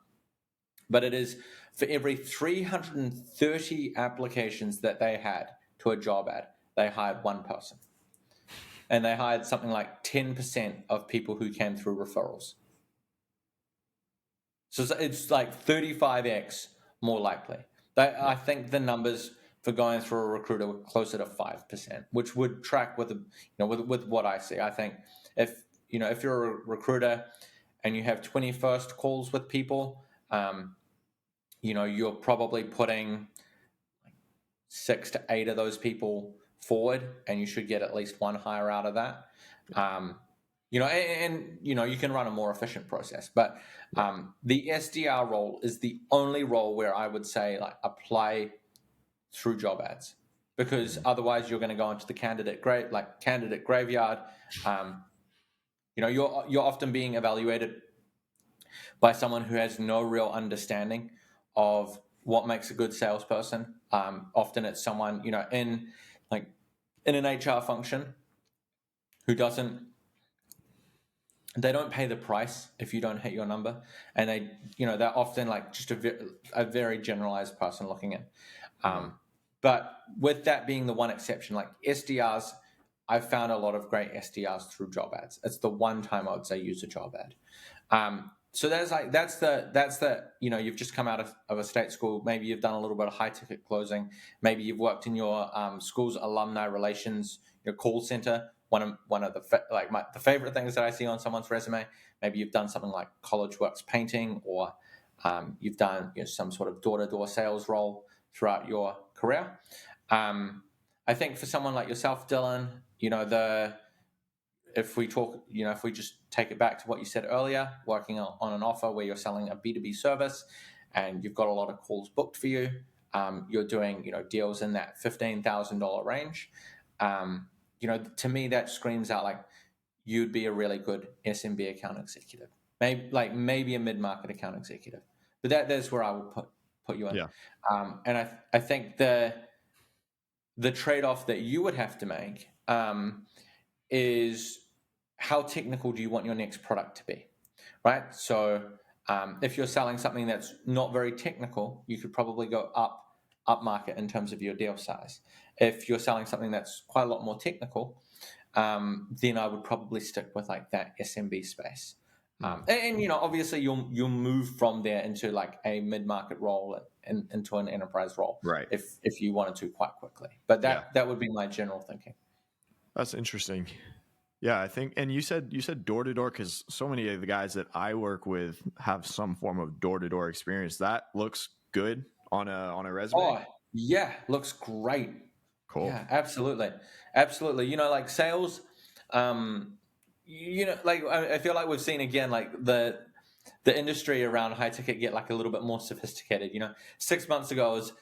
Speaker 2: but it is for every 330 applications that they had to a job ad, they hired one person. And they hired something like 10% of people who came through referrals. So it's like 35x more likely. I think the numbers for going through a recruiter were closer to 5%, which would track with with what I see. I think if you're a recruiter and you have 20 first calls with people, you're probably putting 6 to 8 of those people forward, and you should get at least one hire out of that. You can run a more efficient process, but the SDR role is the only role where I would say like apply through job ads, because otherwise you're going to go into the candidate graveyard. You're often being evaluated by someone who has no real understanding of what makes a good salesperson. Often it's someone in an HR function who they don't pay the price if you don't hit your number, and they're often like just a very generalized person looking in. But with that being the one exception, like SDRs, I've found a lot of great SDRs through job ads. It's the one time I would say use a job ad. So that's the you've just come out of a state school. Maybe you've done a little bit of high ticket closing. Maybe you've worked in your school's alumni relations, your call center. One of the favorite things that I see on someone's resume. Maybe you've done something like College Works painting, or you've done some sort of door-to-door sales role throughout your career. I think for someone like yourself, Dylan, if we just take it back to what you said earlier, working on an offer where you're selling a B2B service and you've got a lot of calls booked for you, you're doing deals in that $15,000 range. To me that screams out like you'd be a really good SMB account executive, maybe a mid-market account executive, but that's where I would put you in.
Speaker 1: Yeah.
Speaker 2: And I think the trade-off that you would have to make is how technical do you want your next product to be, right? So if you're selling something that's not very technical, you could probably go up market in terms of your deal size. If you're selling something that's quite a lot more technical, then I would probably stick with like that SMB space. And obviously you'll move from there into like a mid-market role and into an enterprise role,
Speaker 1: Right.
Speaker 2: if you wanted to quite quickly. But that would be my general thinking.
Speaker 1: That's interesting. Yeah, I think, and you said door to door, because so many of the guys that I work with have some form of door to door experience. That looks good on a resume.
Speaker 2: Oh yeah, looks great.
Speaker 1: Cool.
Speaker 2: Yeah, absolutely. Like sales, like I feel like we've seen again like the industry around high ticket get like a little bit more sophisticated. 6 months ago was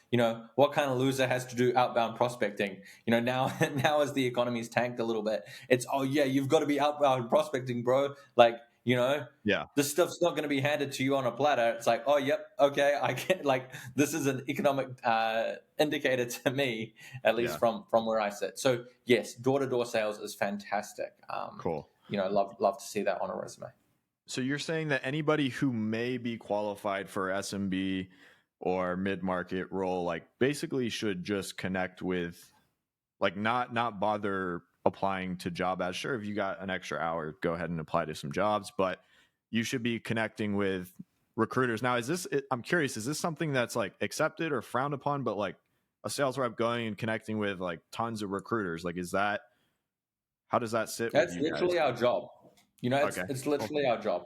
Speaker 2: what kind of loser has to do outbound prospecting. Now as the economy's tanked a little bit, it's, oh yeah, you've got to be outbound prospecting, bro. Like
Speaker 1: Yeah.
Speaker 2: this stuff's not going to be handed to you on a platter. It's like, oh, yep, okay, I can, like, this is an economic indicator to me, at least
Speaker 1: Yeah.
Speaker 2: from where I sit. So yes, door-to-door sales is fantastic.
Speaker 1: Cool.
Speaker 2: Love to see that on a resume.
Speaker 1: So you're saying that anybody who may be qualified for SMB or mid-market role, like basically should just connect with, like not bother applying to job ads. Sure, if you got an extra hour, go ahead and apply to some jobs, but you should be connecting with recruiters. Now, I'm curious, is this something that's like accepted or frowned upon, but like a sales rep going and connecting with like tons of recruiters, like how does that sit with
Speaker 2: That's
Speaker 1: you guys?
Speaker 2: literally our job.
Speaker 1: Okay.
Speaker 2: It's
Speaker 1: Cool.
Speaker 2: literally our job,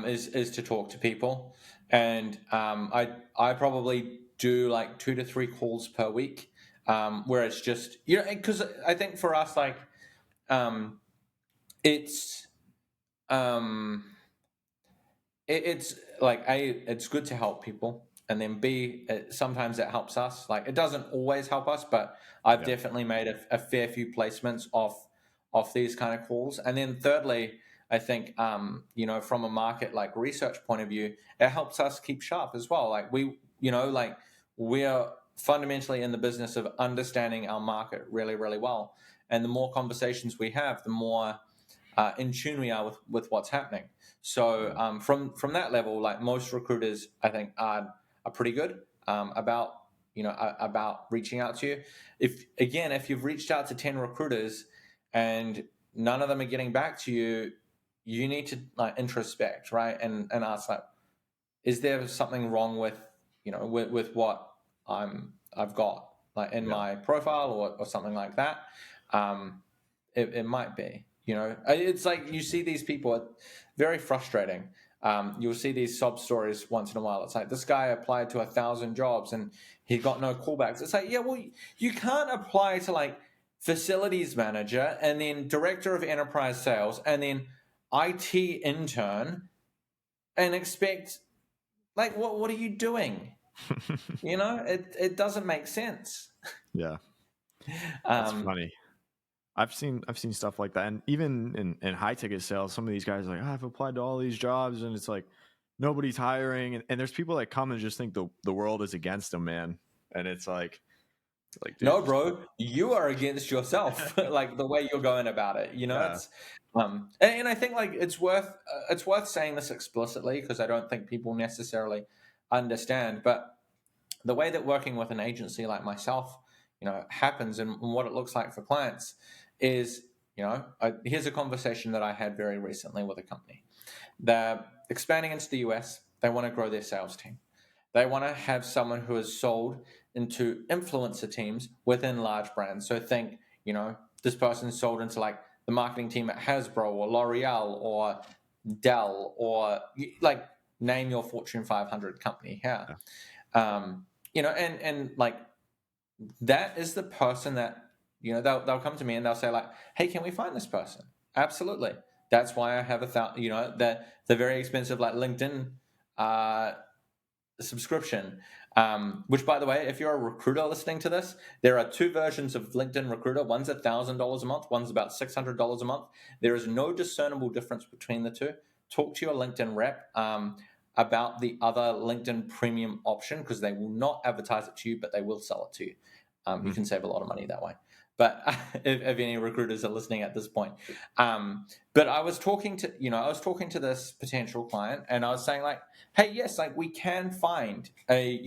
Speaker 2: is to talk to people, and I probably do like 2 to 3 calls per week, where it's just because I think for us, like, it's um it's like, it's good to help people, and then B, sometimes it helps us. Like, it doesn't always help us, but I've
Speaker 1: Yeah.
Speaker 2: definitely made a fair few placements off these kind of calls. And then thirdly, I think from a market like research point of view, it helps us keep sharp as well. Like, we are fundamentally in the business of understanding our market really, really well, and the more conversations we have, the more in tune we are with what's happening. So from that level, like, most recruiters, I think, are pretty good about reaching out to you. If you've reached out to 10 recruiters and none of them are getting back to you, you need to, like, introspect, right, and ask, like, is there something wrong with with what I've got, like, in
Speaker 1: Yeah.
Speaker 2: my profile, or something like that. It might be. It's like, you see these people, very frustrating. You'll see these sob stories once in a while. It's like, this guy applied to 1,000 jobs and he got no callbacks. It's like, yeah, well, you can't apply to, like, facilities manager and then director of enterprise sales and then IT intern and expect, like, what are you doing? It doesn't make sense.
Speaker 1: Yeah. That's
Speaker 2: Um,
Speaker 1: funny. I've seen stuff like that, and even in high ticket sales, some of these guys are like, I've applied to all these jobs, and it's like nobody's hiring, and there's people that come and just think the world is against them, man, and it's like dude,
Speaker 2: No,
Speaker 1: just
Speaker 2: bro, you are against yourself, like, the way you're going about it.
Speaker 1: yeah,
Speaker 2: It's and I think, like, it's worth saying this explicitly, because I don't think people necessarily understand. But the way that working with an agency like myself, happens, and what it looks like for clients is, here's a conversation that I had very recently with a company. They're expanding into the US. They want to grow their sales team. They want to have someone who is sold into influencer teams within large brands. So think, this person's sold into, like, the marketing team at Hasbro or L'Oreal or Dell, or, like, name your Fortune 500 company here.
Speaker 1: yeah,
Speaker 2: And like, that is the person that, they'll come to me and they'll say, like, hey, can we find this person? Absolutely. That's why I have the very expensive, like, LinkedIn subscription, which, by the way, if you're a recruiter listening to this, there are 2 versions of LinkedIn Recruiter. One's $1,000 a month, one's about $600 a month. There is no discernible difference between the two. Talk to your LinkedIn rep about the other LinkedIn premium option, because they will not advertise it to you, but they will sell it to you. You can save a lot of money that way. But if any recruiters are listening at this point, but I was talking to this potential client, and I was saying, like, hey, yes, like, we can find a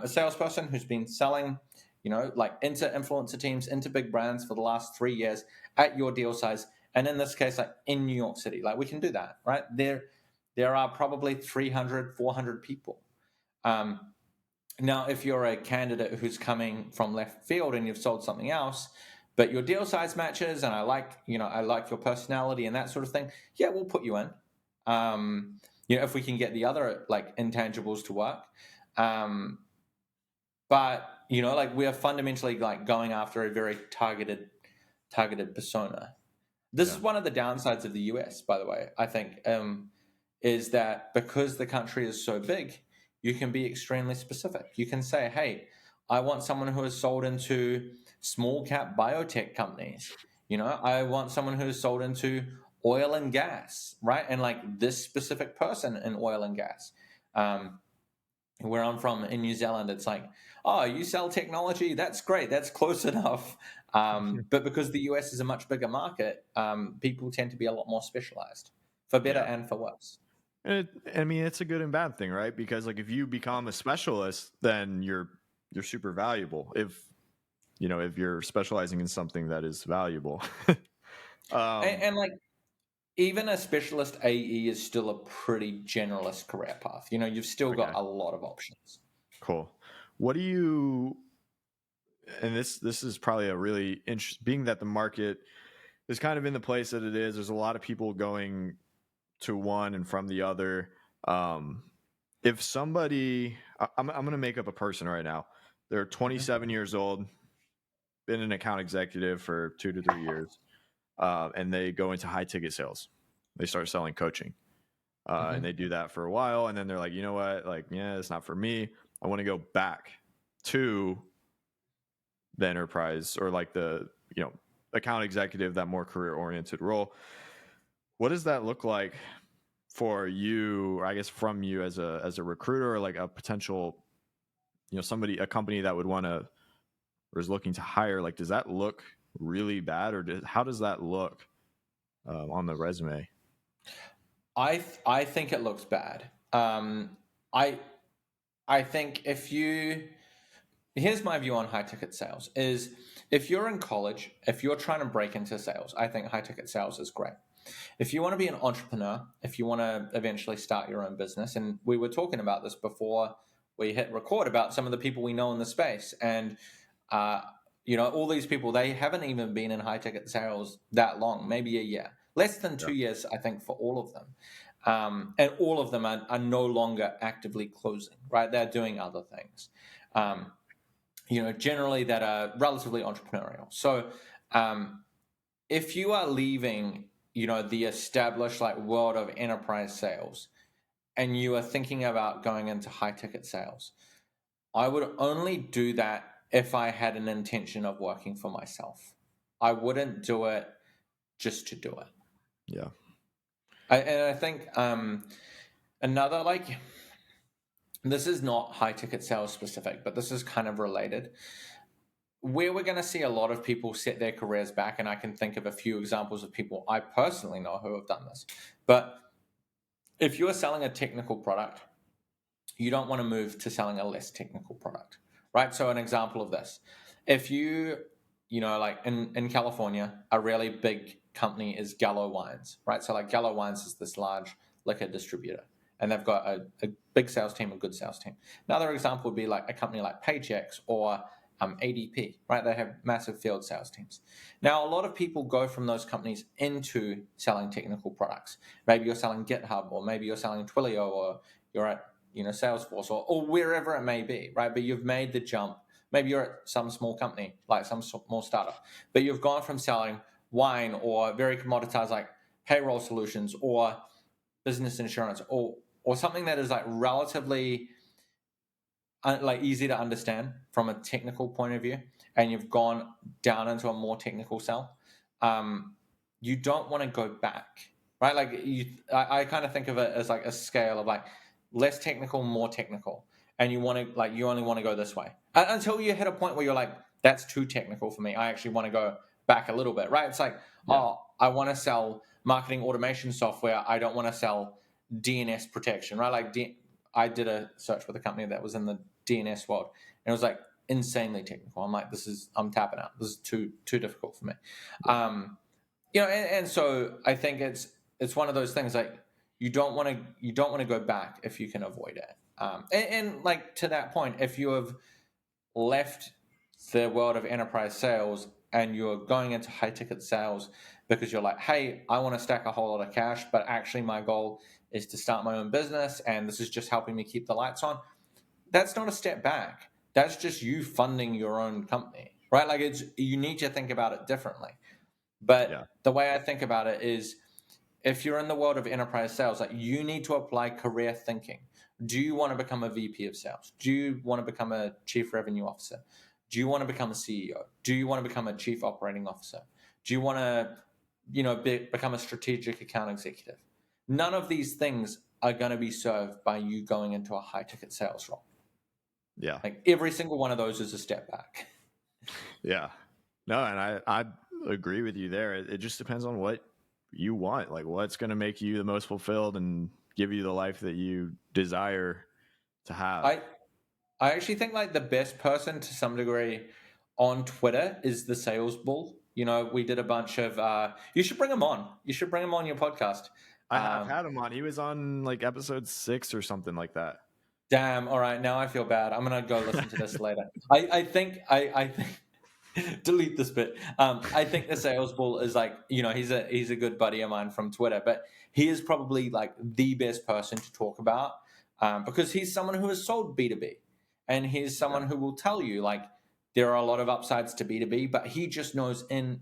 Speaker 2: salesperson who's been selling, like, into influencer teams, into big brands for the last 3 years at your deal size, and in this case, like, in New York City. Like, we can do that, right? There are probably 300, 400 people. Now, if you're a candidate who's coming from left field and you've sold something else, but your deal size matches, and I like your personality and that sort of thing, yeah, we'll put you in. If we can get the other, like, intangibles to work. But like, we are fundamentally, like, going after a very targeted persona. This
Speaker 1: yeah,
Speaker 2: is one of the downsides of the US, by the way, I think, is that because the country is so big, you can be extremely specific. You can say, hey, I want someone who is sold into small cap biotech companies. I want someone who is sold into oil and gas, right? And like this specific person in oil and gas. Where I'm from in New Zealand, it's like, oh, you sell technology? That's great. That's close enough. But because the US is a much bigger market, people tend to be a lot more specialized, for better
Speaker 1: Yeah.
Speaker 2: and for worse.
Speaker 1: I mean, it's a good and bad thing, right? Because like if you become a specialist, then you're super valuable. If you're specializing in something that is valuable.
Speaker 2: And like even a specialist AE is still a pretty generalist career path. You've still got
Speaker 1: Okay,
Speaker 2: a lot of options.
Speaker 1: cool. What do you? And this is probably a really interesting. Being that the market is kind of in the place that it is, there's a lot of people going to one and from the other. If somebody, I'm going to make up a person right now. They're 27 years old, been an account executive for 2 to 3 years, and they go into high ticket sales. They start selling coaching, and they do that for a while, and then they're like, you know what, like, yeah, it's not for me. I want to go back to the enterprise or like the account executive, that more career oriented role. What does that look like for you, or I guess from you as a recruiter, or like a potential, a company that would want to or is looking to hire? Like, does that look really bad, or how does that look on the resume?
Speaker 2: I think it looks bad. I think here's my view on high ticket sales is if you're in college, if you're trying to break into sales, I think high ticket sales is great. If you want to be an entrepreneur, if you want to eventually start your own business, and we were talking about this before we hit record about some of the people we know in the space, and all these people, they haven't even been in high ticket sales that long, maybe a year, less than 2 years, I think, for all of them. And all of them are no longer actively closing, right? They're doing other things, generally that are relatively entrepreneurial. So if you are leaving, the established like world of enterprise sales and you are thinking about going into high ticket sales, I would only do that if I had an intention of working for myself. I wouldn't do it just to do it.
Speaker 1: Yeah.
Speaker 2: And I think another, like, this is not high ticket sales specific, but this is kind of related. Where we're going to see a lot of people set their careers back, and I can think of a few examples of people I personally know who have done this. But if you're selling a technical product, you don't want to move to selling a less technical product, right? So an example of this, if like in California, a really big company is Gallo Wines, right? So like Gallo Wines is this large liquor distributor, and they've got a big sales team, a good sales team. Another example would be like a company like Paychex or ADP, right? They have massive field sales teams. Now, a lot of people go from those companies into selling technical products. Maybe you're selling GitHub, or maybe you're selling Twilio, or you're at Salesforce, or wherever it may be, right? But you've made the jump. Maybe you're at some small company, like some small startup, but you've gone from selling wine or very commoditized like payroll solutions or business insurance or something that is like relatively like easy to understand from a technical point of view, and you've gone down into a more technical sell. You don't want to go back, right? Like I kind of think of it as like a scale of like less technical, more technical, and you only want to go this way until you hit a point where you're like, that's too technical for me. I actually want to go back a little bit, right? It's like, oh, I want to sell marketing automation software. I don't want to sell DNS protection, right? Like I did a search with a company that was in the DNS world, and it was like insanely technical. I'm like, I'm tapping out. This is too difficult for me. And so I think it's one of those things like you don't want to go back if you can avoid it. And like to that point, if you have left the world of enterprise sales and you're going into high ticket sales because you're like, hey, I want to stack a whole lot of cash, but actually my goal is to start my own business, and this is just helping me keep the lights on. That's not a step back. That's just you funding your own company, right? Like you need to think about it differently. But the way I think about it is, if you're in the world of enterprise sales, like you need to apply career thinking. Do you want to become a VP of sales? Do you want to become a chief revenue officer? Do you want to become a CEO? Do you want to become a chief operating officer? Do you want to become a strategic account executive. None of these things are going to be served by you going into a high ticket sales role.
Speaker 1: Yeah.
Speaker 2: Like every single one of those is a step back.
Speaker 1: Yeah. No, and I agree with you there. It just depends on what you want, like what's going to make you the most fulfilled and give you the life that you desire to have.
Speaker 2: I actually think like the best person to some degree on Twitter is the sales bull. We did a bunch of. You should bring him on. You should bring him on your podcast.
Speaker 1: I have had him on. He was on like episode 6 or something like that.
Speaker 2: Damn. All right. Now I feel bad. I'm gonna go listen to this later. I think delete this bit. I think the sales bull is like he's a good buddy of mine from Twitter, but he is probably like the best person to talk about because he's someone who has sold B2B, and he's someone who will tell you like there are a lot of upsides to B2B, but he just knows in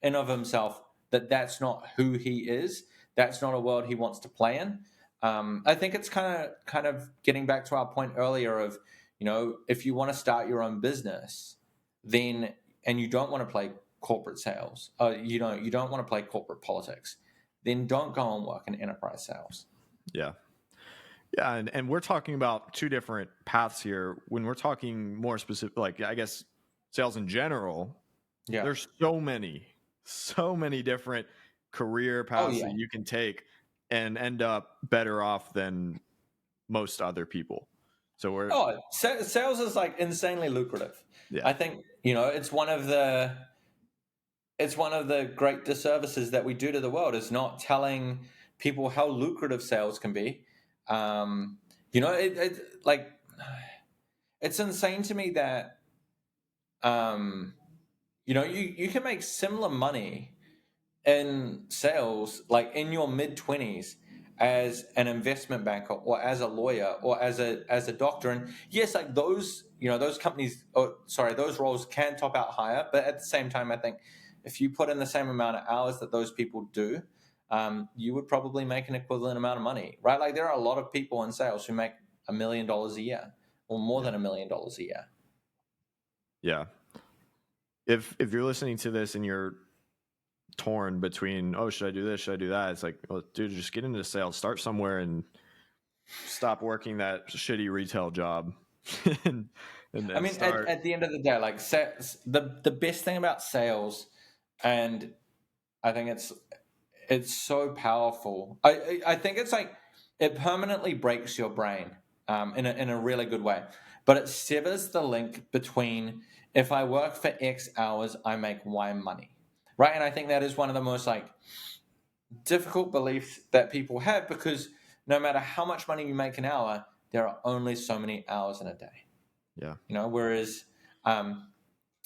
Speaker 2: of himself that that's not who he is. That's not a world he wants to play in. I think it's kind of getting back to our point earlier of, if you want to start your own business, then, and you don't want to play corporate sales, you don't want to play corporate politics, then don't go and work in enterprise sales.
Speaker 1: Yeah. Yeah. And we're talking about two different paths here. When we're talking more specific, like I guess sales in general, there's so many different career paths that you can take and end up better off than most other people. So
Speaker 2: sales is like insanely lucrative.
Speaker 1: Yeah.
Speaker 2: I think it's one of the great disservices that we do to the world is not telling people how lucrative sales can be. It's insane to me that you can make similar money in sales like in your mid-20s as an investment banker or as a lawyer or as a doctor. And yes, like those companies, those roles can top out higher, but at the same time I think if you put in the same amount of hours that those people do, you would probably make an equivalent amount of money, right? Like there are a lot of people in sales who make $1 million a year or more than $1 million a year.
Speaker 1: Yeah. If you're listening to this and you're torn between, should I do this, should I do that, it's like, well, dude, just get into sales, start somewhere and stop working that shitty retail job. and
Speaker 2: I mean, at the end of the day, like the best thing about sales, and I think it's so powerful. I think it's like it permanently breaks your brain in a really good way, but it severs the link between if I work for X hours, I make Y money, right? And I think that is one of the most like difficult beliefs that people have, because no matter how much money you make an hour, there are only so many hours in a day.
Speaker 1: Yeah.
Speaker 2: Whereas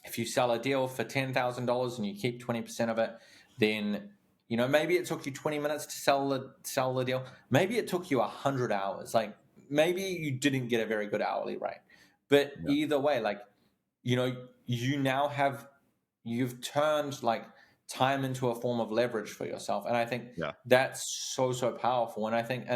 Speaker 2: if you sell a deal for $10,000 and you keep 20% of it, then maybe it took you 20 minutes to sell the deal. Maybe it took you 100 hours. Like maybe you didn't get a very good hourly rate, but either way, like you've turned like time into a form of leverage for yourself, and I think that's so powerful. And I think,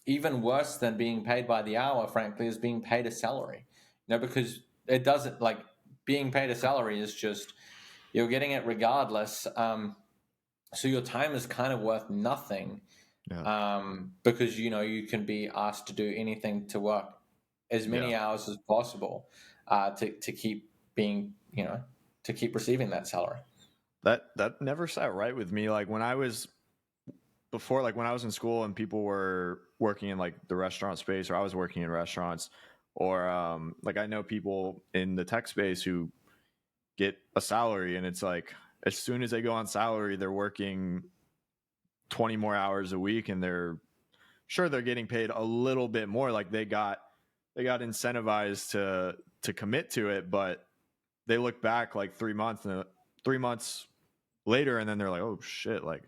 Speaker 2: even worse than being paid by the hour, frankly, is being paid a salary. Because it doesn't, like, being paid a salary is just you're getting it regardless. So your time is kind of worth nothing, because you can be asked to do anything to work as many hours as possible to keep being to keep receiving that salary.
Speaker 1: That never sat right with me. Like when I was in school and people were working in like the restaurant space, or I was working in restaurants, or like I know people in the tech space who get a salary, and it's like as soon as they go on salary, they're working 20 more hours a week, and they're getting paid a little bit more. Like they got incentivized to commit to it, but they look back like 3 months later, and then they're like, oh shit, like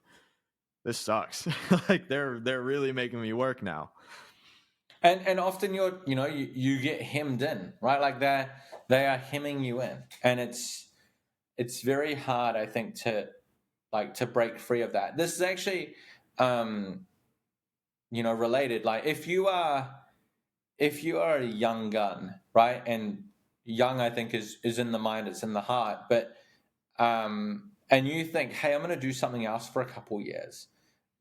Speaker 1: this sucks. Like they're really making me work now.
Speaker 2: And often you get hemmed in, right? Like they are hemming you in, and it's very hard, I think, to break free of that. This is actually related. Like if you are a young gun, right? And young, I think, is in the mind, it's in the heart, but and and you think, hey, I'm going to do something else for a couple years,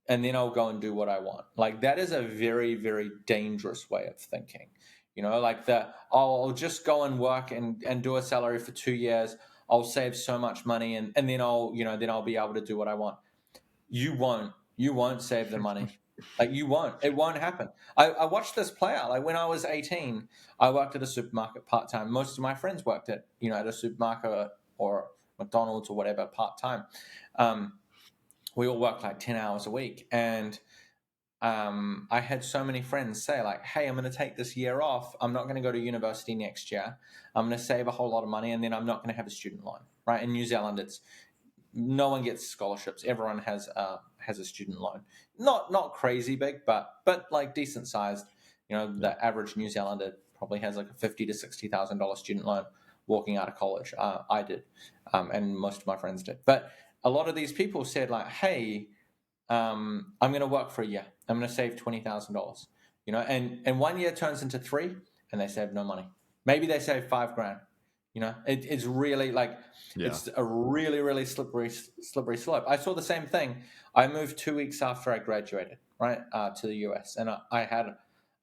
Speaker 2: and then I'll go and do what I want. Like that is a very, very dangerous way of thinking. Like I'll just go and work and do a salary for 2 years. I'll save so much money, and then I'll be able to do what I want. You won't save the money. Like you won't. It won't happen. I watched this play out. Like when I was 18, I worked at a supermarket part-time. Most of my friends worked at a supermarket or McDonald's or whatever part-time. We all worked like 10 hours a week. And I had so many friends say like, hey, I'm going to take this year off. I'm not going to go to university next year. I'm going to save a whole lot of money, and then I'm not going to have a student loan, right? In New Zealand, no one gets scholarships. Everyone has a student loan. Not crazy big, but like decent sized. The average New Zealander probably has like a $50,000 to $60,000 student loan walking out of college. I did, and most of my friends did. But a lot of these people said like, hey, I'm going to work for a year. I'm going to save $20,000. And 1 year turns into 3, and they save no money. Maybe they save $5,000. It's really like it's a really, really slippery slope. I saw the same thing. I moved 2 weeks after I graduated, right, to the US, and I had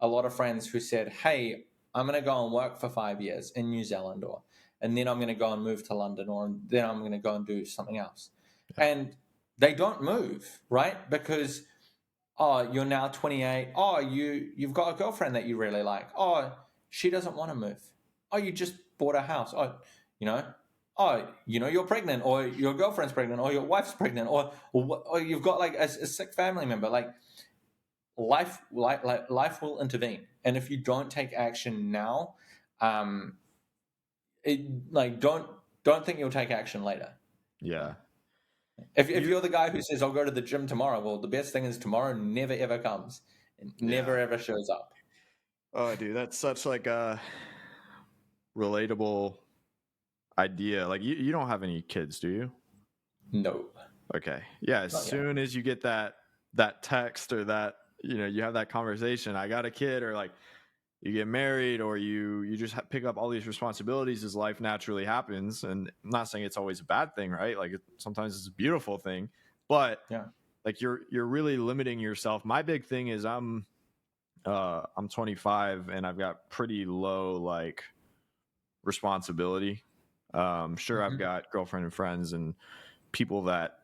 Speaker 2: a lot of friends who said, "Hey, I'm going to go and work for 5 years in New Zealand, and then I'm going to go and move to London, or then I'm going to go and do something else," and they don't move, right, because you're now 28. You've got a girlfriend that you really like. She doesn't want to move. You just bought a house. You're pregnant, or your girlfriend's pregnant, or your wife's pregnant, or you've got like a sick family member. Like life will intervene, and if you don't take action now, don't think you'll take action later.
Speaker 1: Yeah.
Speaker 2: If you're the guy who says I'll go to the gym tomorrow, well, the best thing is tomorrow never ever comes. It never ever shows up.
Speaker 1: Oh, dude, that's such like a relatable idea. Like you don't have any kids, do you?
Speaker 2: No.
Speaker 1: Okay. Yeah. As soon as you get that text or that, you have that conversation, I got a kid, or like you get married, or you just pick up all these responsibilities as life naturally happens. And I'm not saying it's always a bad thing, right? Like sometimes it's a beautiful thing, but like you're really limiting yourself. My big thing is I'm 25 and I've got pretty low like responsibility. Sure, I've got girlfriend and friends and people that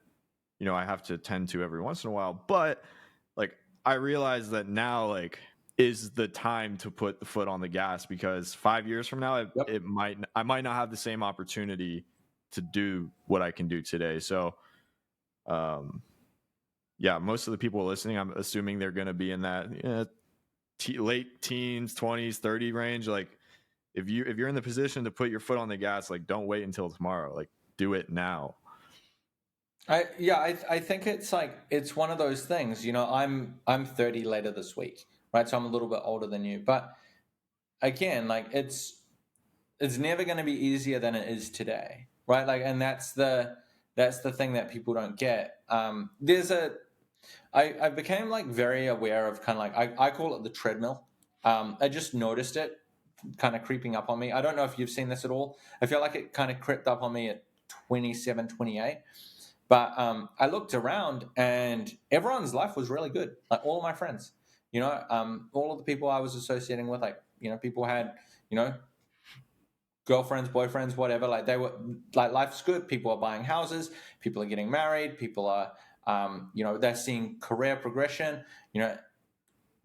Speaker 1: I have to tend to every once in a while, but like I realize that now like is the time to put the foot on the gas, because 5 years from now I might not have the same opportunity to do what I can do today. So most of the people listening, I'm assuming they're going to be in that late teens, 20s, 30 range. Like if you're in the position to put your foot on the gas, like don't wait until tomorrow, like do it now.
Speaker 2: I think it's one of those things. I'm 30 later this week, right? So I'm a little bit older than you, but again, like it's never going to be easier than it is today, right? Like, and that's the thing that people don't get. I became like very aware of kind of like I call it the treadmill. I just noticed it kind of creeping up on me. I don't know if you've seen this at all. I feel like it kind of crept up on me at 27, 28. But I looked around and everyone's life was really good. Like all of my friends, all of the people I was associating with, like, people had, girlfriends, boyfriends, whatever. Like they were, like life's good. People are buying houses. People are getting married. People are, they're seeing career progression.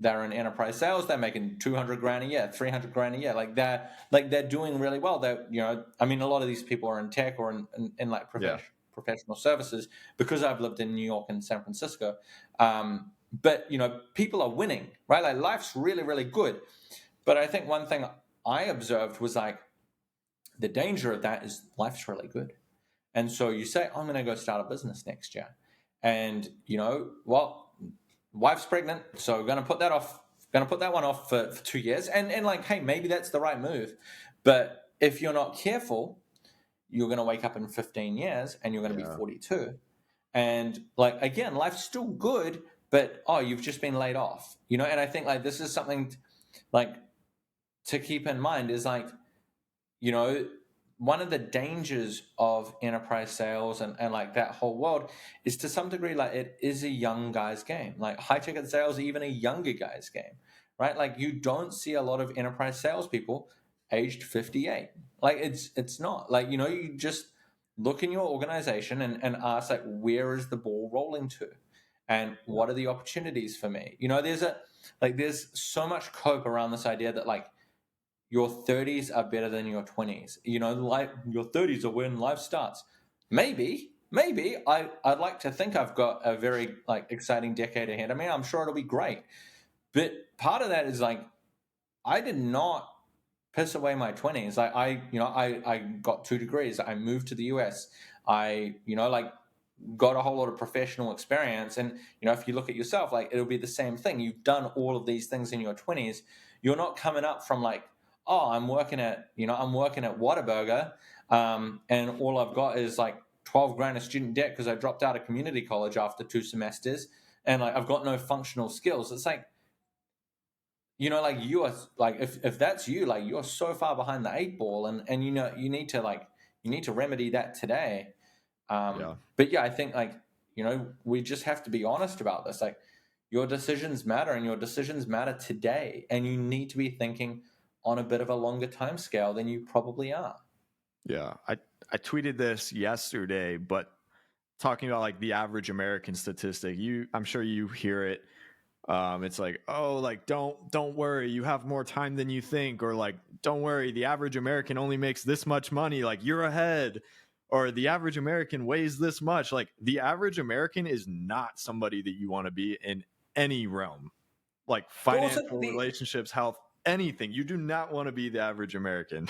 Speaker 2: They're in enterprise sales. They're making $200,000 a year, $300,000 a year. Like they're doing really well. They're, a lot of these people are in tech or in like professional services, because I've lived in New York and San Francisco. But people are winning, right? Like life's really, really good. But I think one thing I observed was like the danger of that is life's really good. And so you say, I'm going to go start a business next year. And, wife's pregnant, so we're going to put that off. Going to put that one off for 2 years. And like, hey, maybe that's the right move. But if you're not careful, you're going to wake up in 15 years and you're going to be 42. And like, again, life's still good, but, you've just been laid off, and I think like this is something like to keep in mind is like, one of the dangers of enterprise sales and like that whole world is to some degree like it is a young guy's game. Like high ticket sales, even a younger guy's game, right? Like you don't see a lot of enterprise salespeople aged 58. Like it's not like, you just look in your organization and ask like, where is the ball rolling to, and what are the opportunities for me? There's so much cope around this idea that like your 30s are better than your 20s. Like your 30s are when life starts. Maybe I'd like to think I've got a very like exciting decade ahead. I mean, I'm sure it'll be great. But part of that is like I did not piss away my 20s. Like I got 2 degrees. I moved to the US. I like got a whole lot of professional experience, and if you look at yourself, like it'll be the same thing. You've done all of these things in your 20s. You're not coming up from like, oh, I'm working at Whataburger, and all I've got is like 12 grand of student debt because I dropped out of community college after 2 semesters, and like I've got no functional skills. It's like, like you are like, if that's you, like you're so far behind the 8 ball, and you need to remedy that today.
Speaker 1: Yeah.
Speaker 2: But yeah, I think like, we just have to be honest about this. Like your decisions matter, and your decisions matter today, and you need to be thinking on a bit of a longer time scale than you probably are.
Speaker 1: Yeah. I tweeted this yesterday, but talking about like the average American statistic, I'm sure you hear it. It's like, oh, like don't worry, you have more time than you think, or like, don't worry, the average American only makes this much money, like you're ahead, or the average American weighs this much. Like the average American is not somebody that you want to be in any realm, like
Speaker 2: But also
Speaker 1: financial, relationships, health, anything. You do not want to be the average American.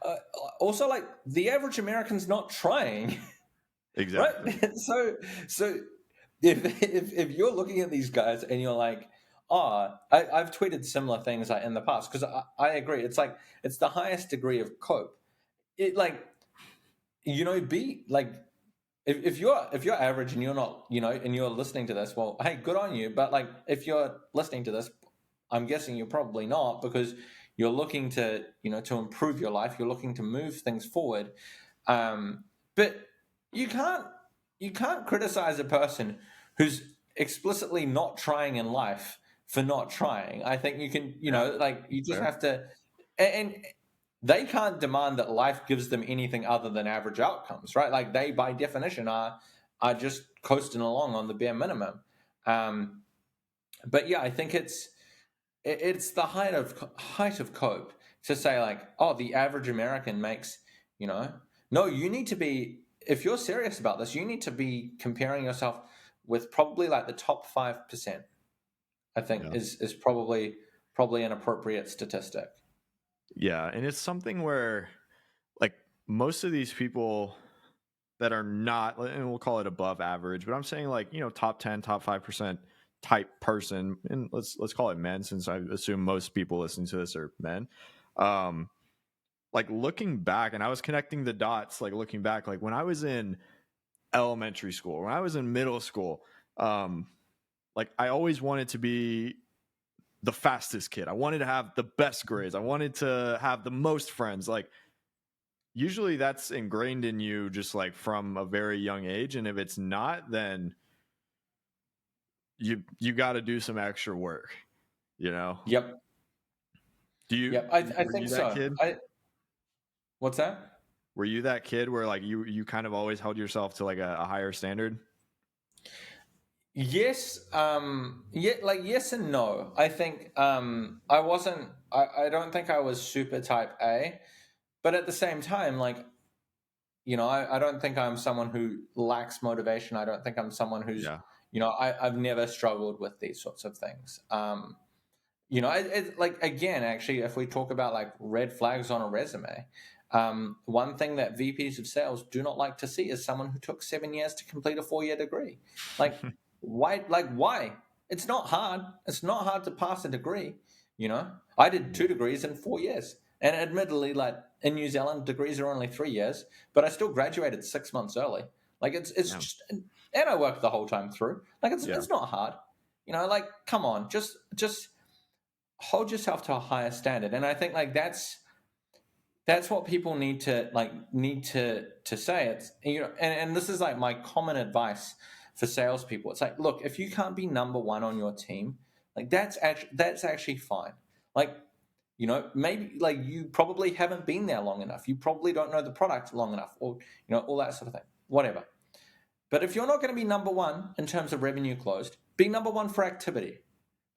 Speaker 2: uh, also like the average American's not trying.
Speaker 1: Exactly.
Speaker 2: Right? So if you're looking at these guys and you're like, oh, I've tweeted similar things like in the past, because I agree. It's like it's the highest degree of cope. It like, be like, if you're average and you're not, and you're listening to this, well, hey, good on you. But like if you're listening to this, I'm guessing you're probably not, because you're looking to to improve your life. You're looking to move things forward. But you can't criticize a person who's explicitly not trying in life for not trying. I think you can,
Speaker 1: Yeah.
Speaker 2: like you just
Speaker 1: Fair.
Speaker 2: have to, and they can't demand that life gives them anything other than average outcomes, right? Like they, by definition, are just coasting along on the bare minimum. Um, but yeah, I think it's the height of cope to say like, oh, the average American makes, no, you need to be, if you're serious about this, you need to be comparing yourself with probably like the top 5%. I think
Speaker 1: Yeah.
Speaker 2: is probably an appropriate statistic.
Speaker 1: Yeah, and it's something where like most of these people that are not, and we'll call it above average, but I'm saying like, top 10, top 5% type person, and let's call it men, since I assume most people listening to this are men. Like looking back, and I was connecting the dots, like looking back, like when I was in elementary school, when I was in middle school, like I always wanted to be the fastest kid. I wanted to have the best grades. I wanted to have the most friends. Like usually that's ingrained in you just like from a very young age, and if it's not, then you got to do some extra work,
Speaker 2: Yep.
Speaker 1: do you
Speaker 2: Yep. I
Speaker 1: were
Speaker 2: think
Speaker 1: you that
Speaker 2: so.
Speaker 1: kid
Speaker 2: What's that?
Speaker 1: were you that kid where like you kind of always held yourself to like a higher standard?
Speaker 2: Yes. Yeah. Like yes and no. I think I wasn't. I don't think I was super type A, but at the same time, like I don't think I'm someone who lacks motivation. I don't think I'm someone who's
Speaker 1: Yeah.
Speaker 2: I've never struggled with these sorts of things. It's like, again, actually, if we talk about like red flags on a resume, one thing that VPs of sales do not like to see is someone who took 7 years to complete a 4-year degree. Like, why? Like, why? It's not hard. It's not hard to pass a degree. I did 2 degrees in 4 years, and admittedly, like in New Zealand, degrees are only 3 years, but I still graduated 6 months early. Like, it's
Speaker 1: Yeah.
Speaker 2: just, and I worked the whole time through. Like,
Speaker 1: Yeah.
Speaker 2: it's not hard. Like, come on, just hold yourself to a higher standard. And I think like that's That's what people need to say. It's, and this is like my common advice for salespeople. It's like, look, if you can't be number one on your team, like that's actually fine. Like, maybe like you probably haven't been there long enough. You probably don't know the product long enough, or all that sort of thing. Whatever. But if you're not going to be number one in terms of revenue closed, be number one for activity.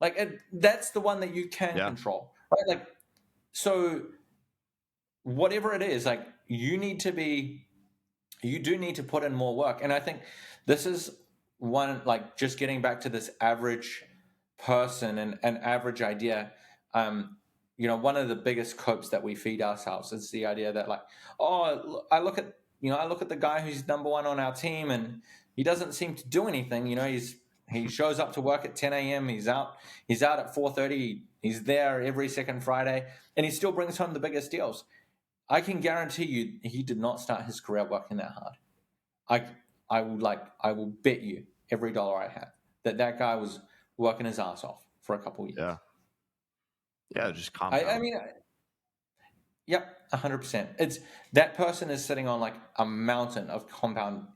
Speaker 2: Like that's the one that you can control, right? Like, so whatever it is, like you do need to put in more work. And I think this is one, like just getting back to this average person and an average idea. One of the biggest copes that we feed ourselves is the idea that like, oh, I look at the guy who's number one on our team and he doesn't seem to do anything. He shows up to work at 10 a.m. He's out at 4:30. He's there every second Friday and he still brings home the biggest deals. I can guarantee you he did not start his career working that hard. I will bet you every dollar I have that guy was working his ass off for a couple of years.
Speaker 1: Yeah, just compound.
Speaker 2: I mean, yep, 100%. It's that person is sitting on like a mountain of compound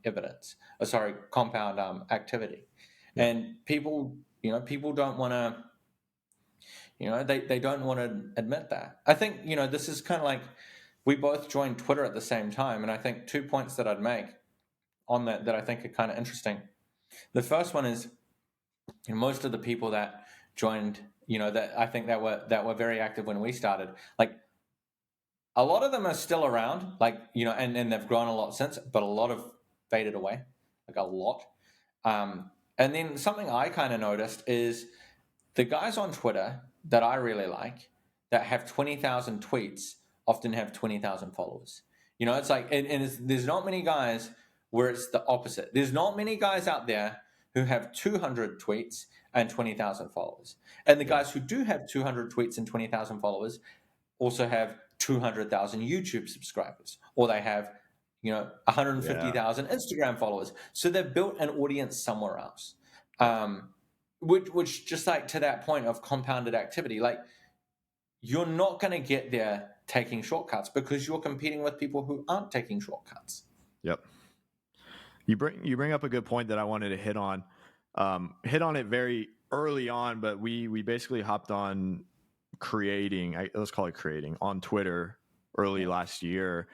Speaker 2: activity, and people don't want to, they don't want to admit that. I think this is kind of like we both joined Twitter at the same time, and I think 2 points that I'd make on that I think are kind of interesting. The first one is most of the people that joined, that I think that were very active when we started, like a lot of them are still around, like, and they've grown a lot since, but a lot have faded away, like a lot. And then something I kind of noticed is the guys on Twitter that I really like that have 20,000 tweets often have 20,000 followers. It's like, there's not many guys where it's the opposite. There's not many guys out there who have 200 tweets and 20,000 followers. And the guys who do have 200 tweets and 20,000 followers also have 200,000 YouTube subscribers, or they have, 150,000 Instagram followers. So they've built an audience somewhere else. Which just like to that point of compounded activity, like you're not going to get there taking shortcuts because you're competing with people who aren't taking shortcuts.
Speaker 1: Yep. You bring up a good point that I wanted to hit on it very early on, but we basically hopped on let's call it creating on Twitter early last year.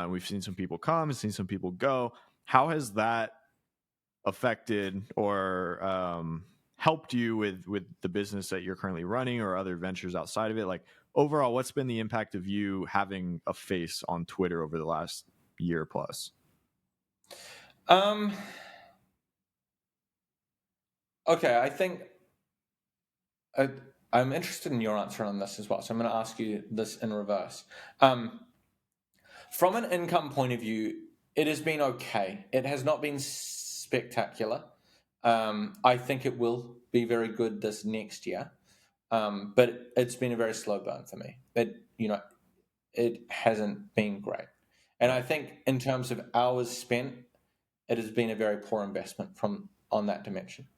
Speaker 1: We've seen some people come and seen some people go. How has that affected or helped you with the business that you're currently running or other ventures outside of it? Like overall, what's been the impact of you having a face on Twitter over the last year plus?
Speaker 2: Okay, I think I'm interested in your answer on this as well. So I'm going to ask you this in reverse. From an income point of view, it has been okay. It has not been spectacular. I think it will be very good this next year. But it's been a very slow burn for me. It hasn't been great. And I think in terms of hours spent, it has been a very poor investment on that dimension.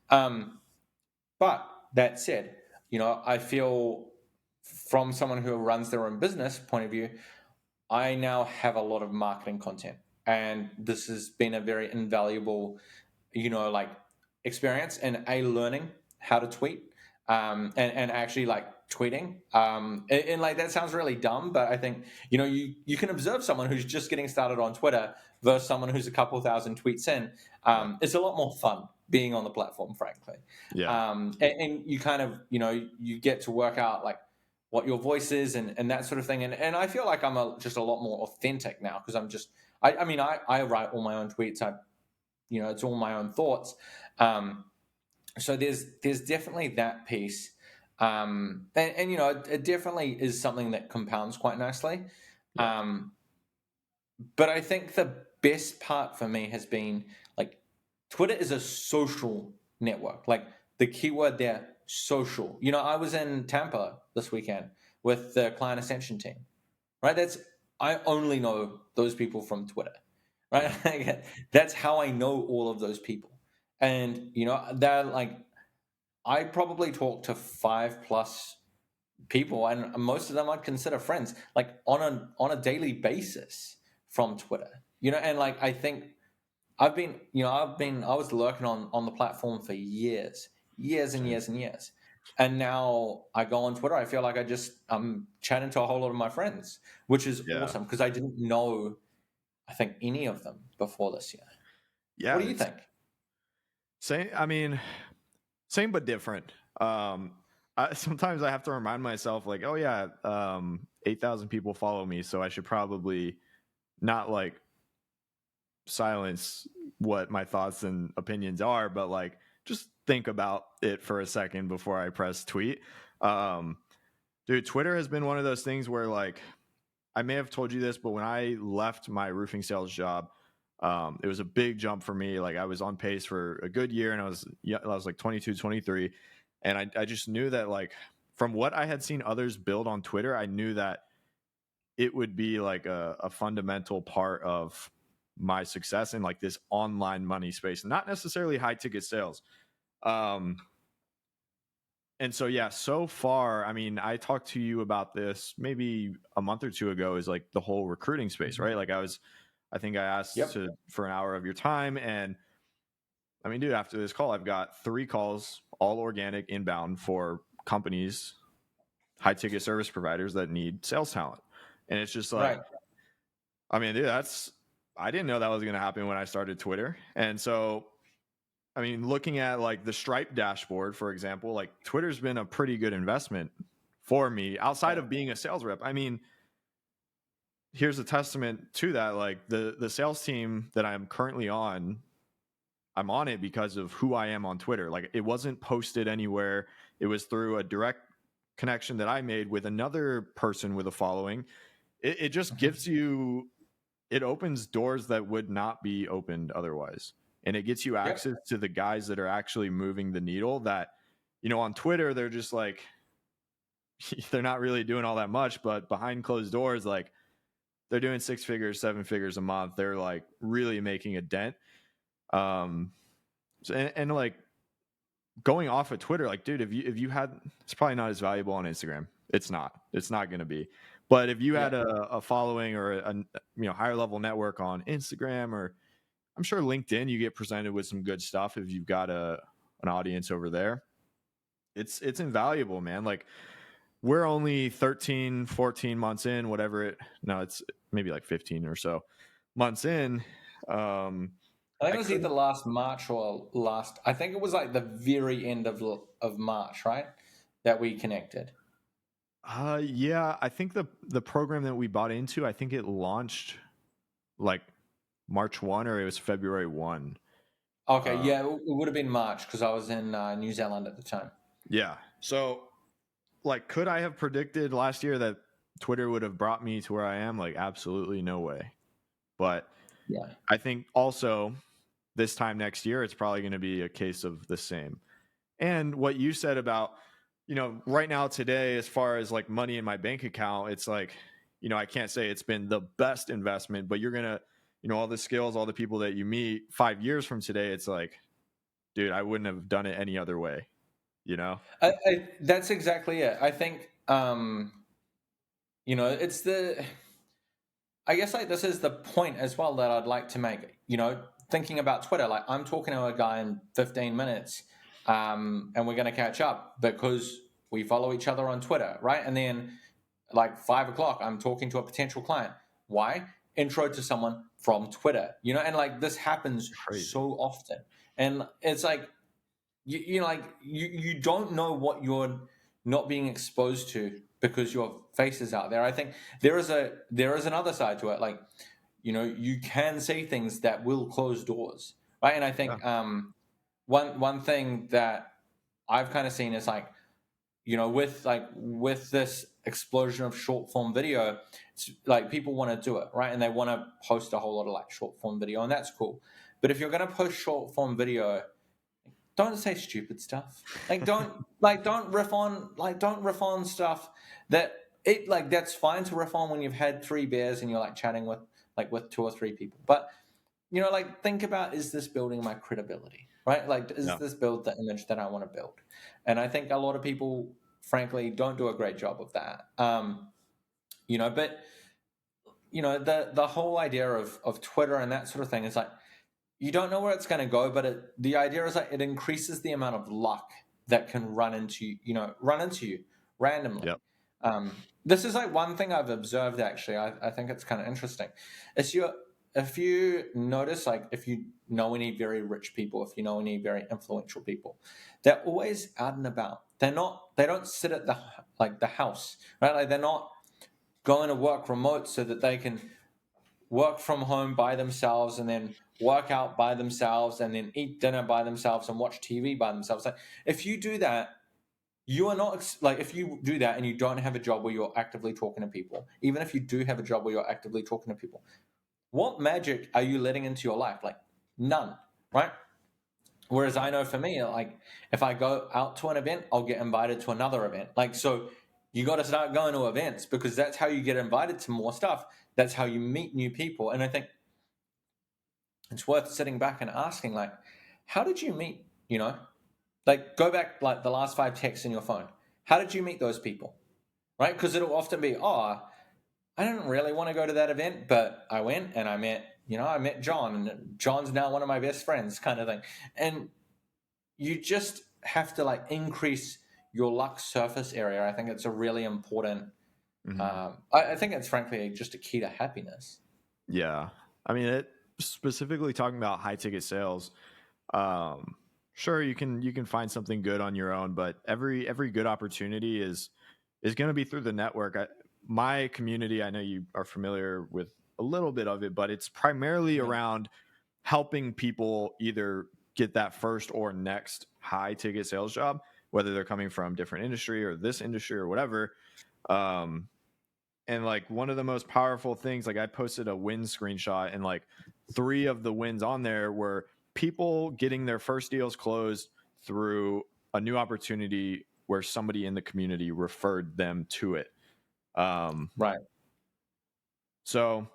Speaker 2: But that said, I feel from someone who runs their own business point of view, I now have a lot of marketing content, and this has been a very invaluable, experience in learning how to tweet, and actually like tweeting. And like that sounds really dumb, but I think you can observe someone who's just getting started on Twitter versus someone who's a couple thousand tweets in. It's a lot more fun being on the platform, frankly.
Speaker 1: Yeah.
Speaker 2: And you kind of you get to work out like what your voice is and that sort of thing. And I feel like I'm just a lot more authentic now because I write all my own tweets. It's all my own thoughts. So there's definitely that piece. And it definitely is something that compounds quite nicely. But I think the best part for me has been like Twitter is a social network. Like the keyword there, social. I was in Tampa this weekend with the client ascension team, right? I only know those people from Twitter, right? That's how I know all of those people. And, they're like, I probably talk to 5+ people, and most of them I'd consider friends, like on a daily basis from Twitter. And like I think I was lurking on the platform for years and
Speaker 1: Same.
Speaker 2: years and years. And now I go on Twitter, I feel like I'm chatting to a whole lot of my friends, which is
Speaker 1: Yeah.
Speaker 2: awesome because I didn't know, I think, any of them before this year. What
Speaker 1: Yeah.
Speaker 2: do you
Speaker 1: It's
Speaker 2: think?
Speaker 1: same. I mean, same but different. Sometimes I have to remind myself, like, oh yeah, 8,000 people follow me, so I should probably not like silence what my thoughts and opinions are, but like just think about it for a second before I press tweet. Um, dude, Twitter has been one of those things where like I may have told you this, but when I left my roofing sales job, it was a big jump for me. Like I was on pace for a good year, and I was like 22, 23, and I just knew that like from what I had seen others build on Twitter, I knew that it would be like a fundamental part of my success in like this online money space, not necessarily high ticket sales. Um, and so, yeah, so far, I mean, I talked to you about this maybe a month or two ago, is like the whole recruiting space, right? Like I think I asked
Speaker 2: Yep.
Speaker 1: for an hour of your time. And I mean, dude, after this call, I've got 3 calls, all organic inbound for companies, high ticket service providers that need sales talent. And it's just like,
Speaker 2: Right.
Speaker 1: I mean, dude, I didn't know that was going to happen when I started Twitter. And so, I mean, looking at like the Stripe dashboard, for example, like Twitter's been a pretty good investment for me outside
Speaker 2: Yeah.
Speaker 1: of being a sales rep. I mean, here's a testament to that. Like the sales team that I'm currently on, I'm on it because of who I am on Twitter. Like it wasn't posted anywhere. It was through a direct connection that I made with another person with a following. It just gives you, it opens doors that would not be opened otherwise. And it gets you
Speaker 2: Yep.
Speaker 1: access to the guys that are actually moving the needle that, on Twitter, they're just like, they're not really doing all that much, but behind closed doors, like they're doing 6 figures, 7 figures a month. They're like really making a dent. So, and like going off of Twitter, like, dude, if you had, it's probably not as valuable on Instagram. It's not going to be. But if you had
Speaker 2: Yeah.
Speaker 1: a following or higher level network on Instagram, or I'm sure LinkedIn, you get presented with some good stuff if you've got an audience over there. It's invaluable, man. Like we're only 13, 14 months in, whatever no, it's maybe like 15 or so months in.
Speaker 2: I think
Speaker 1: I
Speaker 2: it was either
Speaker 1: couldn't
Speaker 2: last March or last. I think it was like the very end of March, right? That we connected.
Speaker 1: yeah, I think the program that we bought into, I think it launched like March 1 or it was February 1.
Speaker 2: Okay,
Speaker 1: Uh,
Speaker 2: yeah, it would have been March because I was in New Zealand at the time.
Speaker 1: yeah. So like could I have predicted last year that Twitter would have brought me to where I am? Like absolutely no way. But
Speaker 2: Yeah.
Speaker 1: I think also this time next year it's probably going to be a case of the same. And what you said about, right now today, as far as like money in my bank account, it's like, I can't say it's been the best investment, but you're going to, all the skills, all the people that you meet 5 years from today, it's like, dude, I wouldn't have done it any other way, you know?
Speaker 2: That's exactly it. I think it's the. I guess like this is the point as well that I'd like to make. Thinking about Twitter, like I'm talking to a guy in 15 minutes, and we're going to catch up because we follow each other on Twitter, right? And then like 5 o'clock, I'm talking to a potential client. Why? Intro to someone from Twitter, and like this happens
Speaker 1: Crazy.
Speaker 2: so often, and it's like like you don't know what you're not being exposed to because your face is out there. I think there is another side to it. Like you can say things that will close doors, right? And I
Speaker 1: Yeah.
Speaker 2: think one thing that I've kind of seen is like with this explosion of short form video, it's like people want to do it, right? And they want to post a whole lot of like short form video, and that's cool. But if you're going to post short form video, don't say stupid stuff. Don't riff on stuff that that's fine to riff on when you've had 3 beers and you're like chatting with 2 or 3 people. But like think about, is this building my credibility? Right? Like, is
Speaker 1: Yeah.
Speaker 2: this build the image that I want to build? And I think a lot of people frankly don't do a great job of that. But the whole idea of Twitter and that sort of thing is like, you don't know where it's going to go, but the idea is like it increases the amount of luck that can run into you randomly.
Speaker 1: Yep.
Speaker 2: This is like one thing I've observed, actually. I think it's kind of interesting. If you notice, like if you know any very rich people, if you know any very influential people, they're always out and about. They don't sit at the house, right? Like they're not going to work remote so that they can work from home by themselves and then work out by themselves and then eat dinner by themselves and watch TV by themselves. Like if you do that, you are not like, if you do that and you don't have a job where you're actively talking to people, even if you do have a job where you're actively talking to people, what magic are you letting into your life? Like none, right? Whereas I know for me, like if I go out to an event, I'll get invited to another event. Like, so you got to start going to events because that's how you get invited to more stuff. That's how you meet new people. And I think it's worth sitting back and asking, like, how did you meet, like go back like the last 5 texts in your phone. How did you meet those people? Right? Because it'll often be, I didn't really want to go to that event, but I went and I met John, and John's now one of my best friends, kind of thing. And you just have to like increase your luck surface area. I think it's a really important. I think it's frankly just a key to happiness.
Speaker 1: Yeah. I mean, specifically talking about high ticket sales, sure, you can find something good on your own, but every good opportunity is going to be through the network. My community, I know you are familiar with a little bit of it, but it's primarily around helping people either get that first or next high ticket sales job, whether they're coming from different industry or this industry or whatever. And like one of the most powerful things, like I posted a win screenshot, and like 3 of the wins on there were people getting their first deals closed through a new opportunity where somebody in the community referred them to it.
Speaker 2: Right.
Speaker 1: So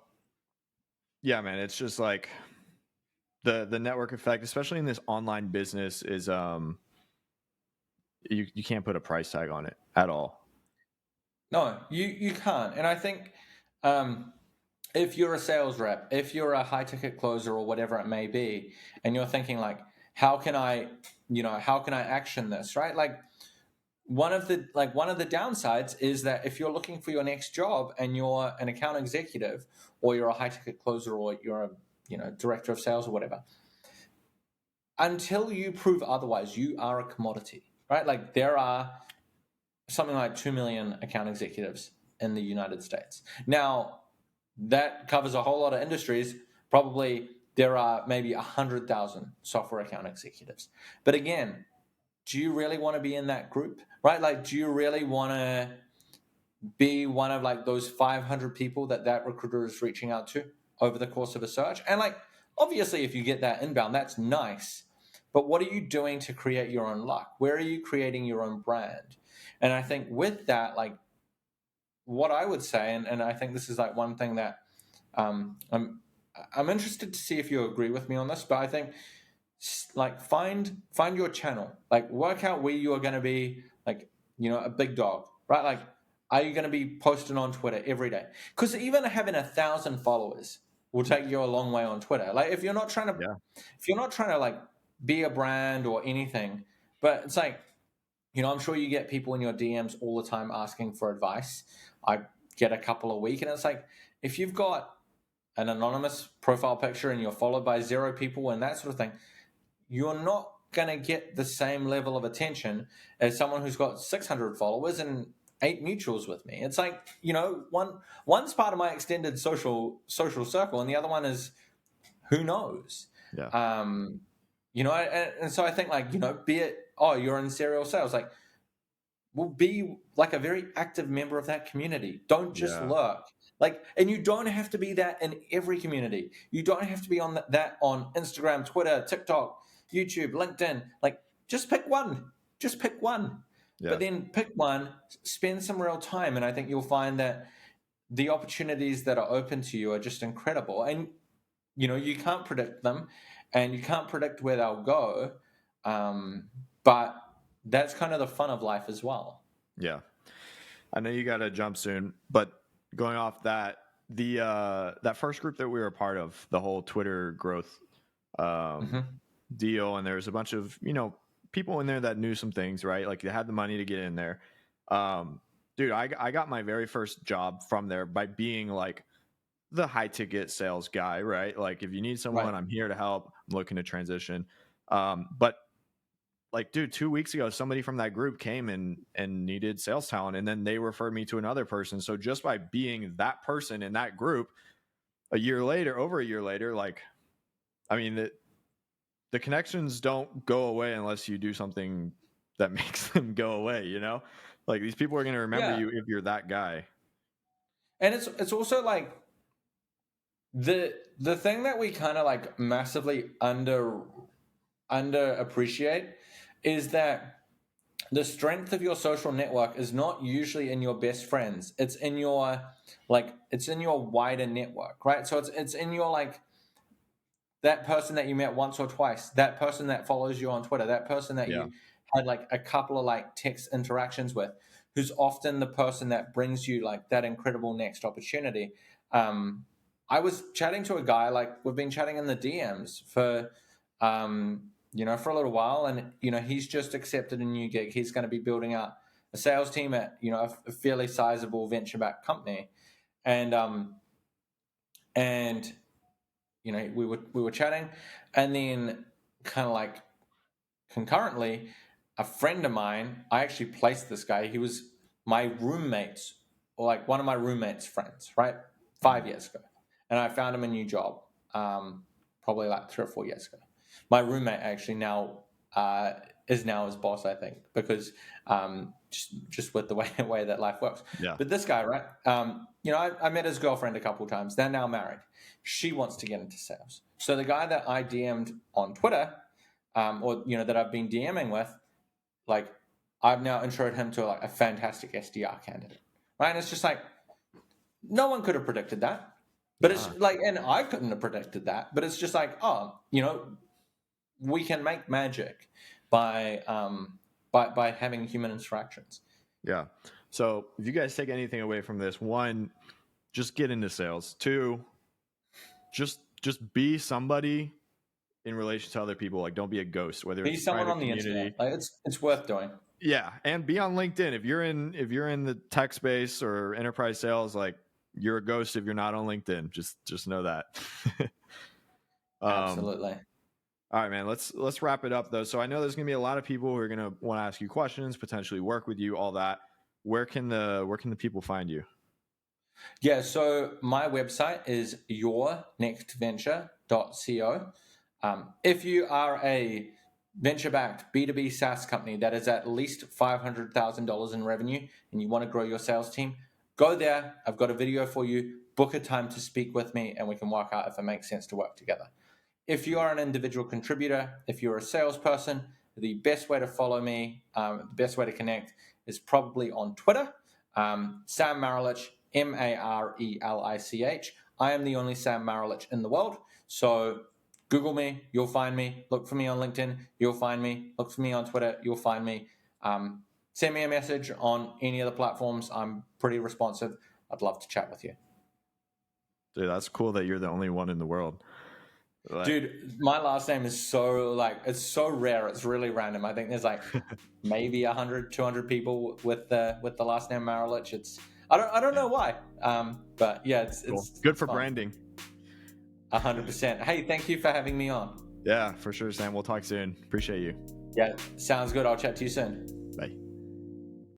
Speaker 1: yeah, man, it's just like the network effect, especially in this online business, is you can't put a price tag on it at all.
Speaker 2: No, you can't. And I think if you're a sales rep, if you're a high ticket closer or whatever it may be, and you're thinking like, how can I action this, right? Like one of the downsides is that if you're looking for your next job and you're an account executive or you're a high ticket closer or you're a director of sales or whatever, until you prove otherwise, you are a commodity, right? Like there are something like 2 million account executives in the United States. Now, that covers a whole lot of industries. Probably there are maybe 100,000 software account executives. But again, do you really want to be in that group, right? Like, do you really want to be one of like those 500 people that recruiter is reaching out to over the course of a search? And like, obviously, if you get that inbound, that's nice. But what are you doing to create your own luck? Where are you creating your own brand? And I think with that, like what I would say, and I think this is like one thing that I'm interested to see if you agree with me on this, but I think like find your channel, like work out where you are going to be like, a big dog, right? Like, are you going to be posting on Twitter every day? Because even having 1,000 followers will take you a long way on Twitter. Like if you're not trying to like be a brand or anything, but it's like, I'm sure you get people in your DMs all the time asking for advice. I get a couple a week, and it's like, if you've got an anonymous profile picture and you're followed by 0 people and that sort of thing, you're not going to get the same level of attention as someone who's got 600 followers and 8 mutuals with me. It's like, one's part of my extended social circle, and the other one is who knows.
Speaker 1: Yeah.
Speaker 2: And so I think like, be it, you're in serial sales, like, will be like a very active member of that community. Don't just lurk. Like, and you don't have to be that in every community. You don't have to be on that on Instagram, Twitter, TikTok, YouTube, LinkedIn. Like, just pick one. Just pick one. Yeah. But then pick one, spend some real time, and I think you'll find that the opportunities that are open to you are just incredible. And you can't predict them, and you can't predict where they'll go. But that's kind of the fun of life as well.
Speaker 1: Yeah. I know you got to jump soon, but going off that, that first group that we were a part of, the whole Twitter growth deal, and there's a bunch of, people in there that knew some things, right? Like they had the money to get in there. Dude, I got my very first job from there by being like the high ticket sales guy, right? Like if you need someone,
Speaker 2: Right.
Speaker 1: I'm here to help. I'm looking to transition. But like, dude, 2 weeks ago, somebody from that group came and needed sales talent, and then they referred me to another person. So just by being that person in that group, over a year later, like, I mean, the connections don't go away unless you do something that makes them go away. Like these people are going to remember
Speaker 2: Yeah.
Speaker 1: you if you're that guy.
Speaker 2: And it's also like the thing that we kind of like massively underappreciate is that the strength of your social network is not usually in your best friends. It's in your wider network, right? So it's in your like that person that you met once or twice, that person that follows you on Twitter, that person that
Speaker 1: Yeah.
Speaker 2: you had like a couple of like text interactions with, who's often the person that brings you like that incredible next opportunity. I was chatting to a guy, like we've been chatting in the DMs for for a little while, and he's just accepted a new gig. He's going to be building out a sales team at a fairly sizable venture-backed company, and we were chatting, and then kind of like concurrently, a friend of mine, I actually placed this guy. He was my roommate's, or like one of my roommate's friends, right? 5 years ago, and I found him a new job, probably like 3 or 4 years ago. My roommate actually now is now his boss, I think, because just with the way that life works.
Speaker 1: Yeah.
Speaker 2: But this guy, right? I met his girlfriend a couple of times. They're now married. She wants to get into sales. So the guy that I DM'd on Twitter, or that I've been DMing with, like I've now introed him to like a fantastic SDR candidate, right? And it's just like no one could have predicted that, but it's like, and I couldn't have predicted that, but it's just like, we can make magic by having human interactions.
Speaker 1: Yeah. So if you guys take anything away from this, one, just get into sales. Two, just be somebody in relation to other people. Like don't be a ghost, whether
Speaker 2: Be
Speaker 1: it's
Speaker 2: someone
Speaker 1: private
Speaker 2: on the
Speaker 1: community.
Speaker 2: internet. Like it's worth doing.
Speaker 1: Yeah. And be on LinkedIn. If you're in the tech space or enterprise sales, like you're a ghost if you're not on LinkedIn. Just know that.
Speaker 2: Absolutely.
Speaker 1: All right, man, let's wrap it up though. So I know there's gonna be a lot of people who are gonna want to ask you questions, potentially work with you, all that. Where can the people find you?
Speaker 2: Yeah, so my website is yournextventure.co. If you are a venture-backed B2B SaaS company that is at least $500,000 in revenue and you want to grow your sales team, go there. I've got a video for you. Book a time to speak with me and we can work out if it makes sense to work together. If you are an individual contributor, if you're a salesperson, the best way to follow me, the best way to connect is probably on Twitter. Sam Marelich, Marelich. I am the only Sam Marelich in the world. So Google me, you'll find me. Look for me on LinkedIn, you'll find me. Look for me on Twitter, you'll find me. Send me a message on any of the platforms. I'm pretty responsive. I'd love to chat with you.
Speaker 1: Dude, that's cool that you're the only one in the world.
Speaker 2: Like, dude, my last name is it's so rare. It's really random. I think there's like maybe 100, 200 people with the last name Marelich. I don't know why. But yeah,
Speaker 1: cool.
Speaker 2: it's
Speaker 1: good for
Speaker 2: fun.
Speaker 1: branding.
Speaker 2: 100%. Hey, thank you for having me on.
Speaker 1: Yeah, for sure, Sam. We'll talk soon. Appreciate you.
Speaker 2: Yeah, sounds good. I'll chat to you soon.
Speaker 1: Bye.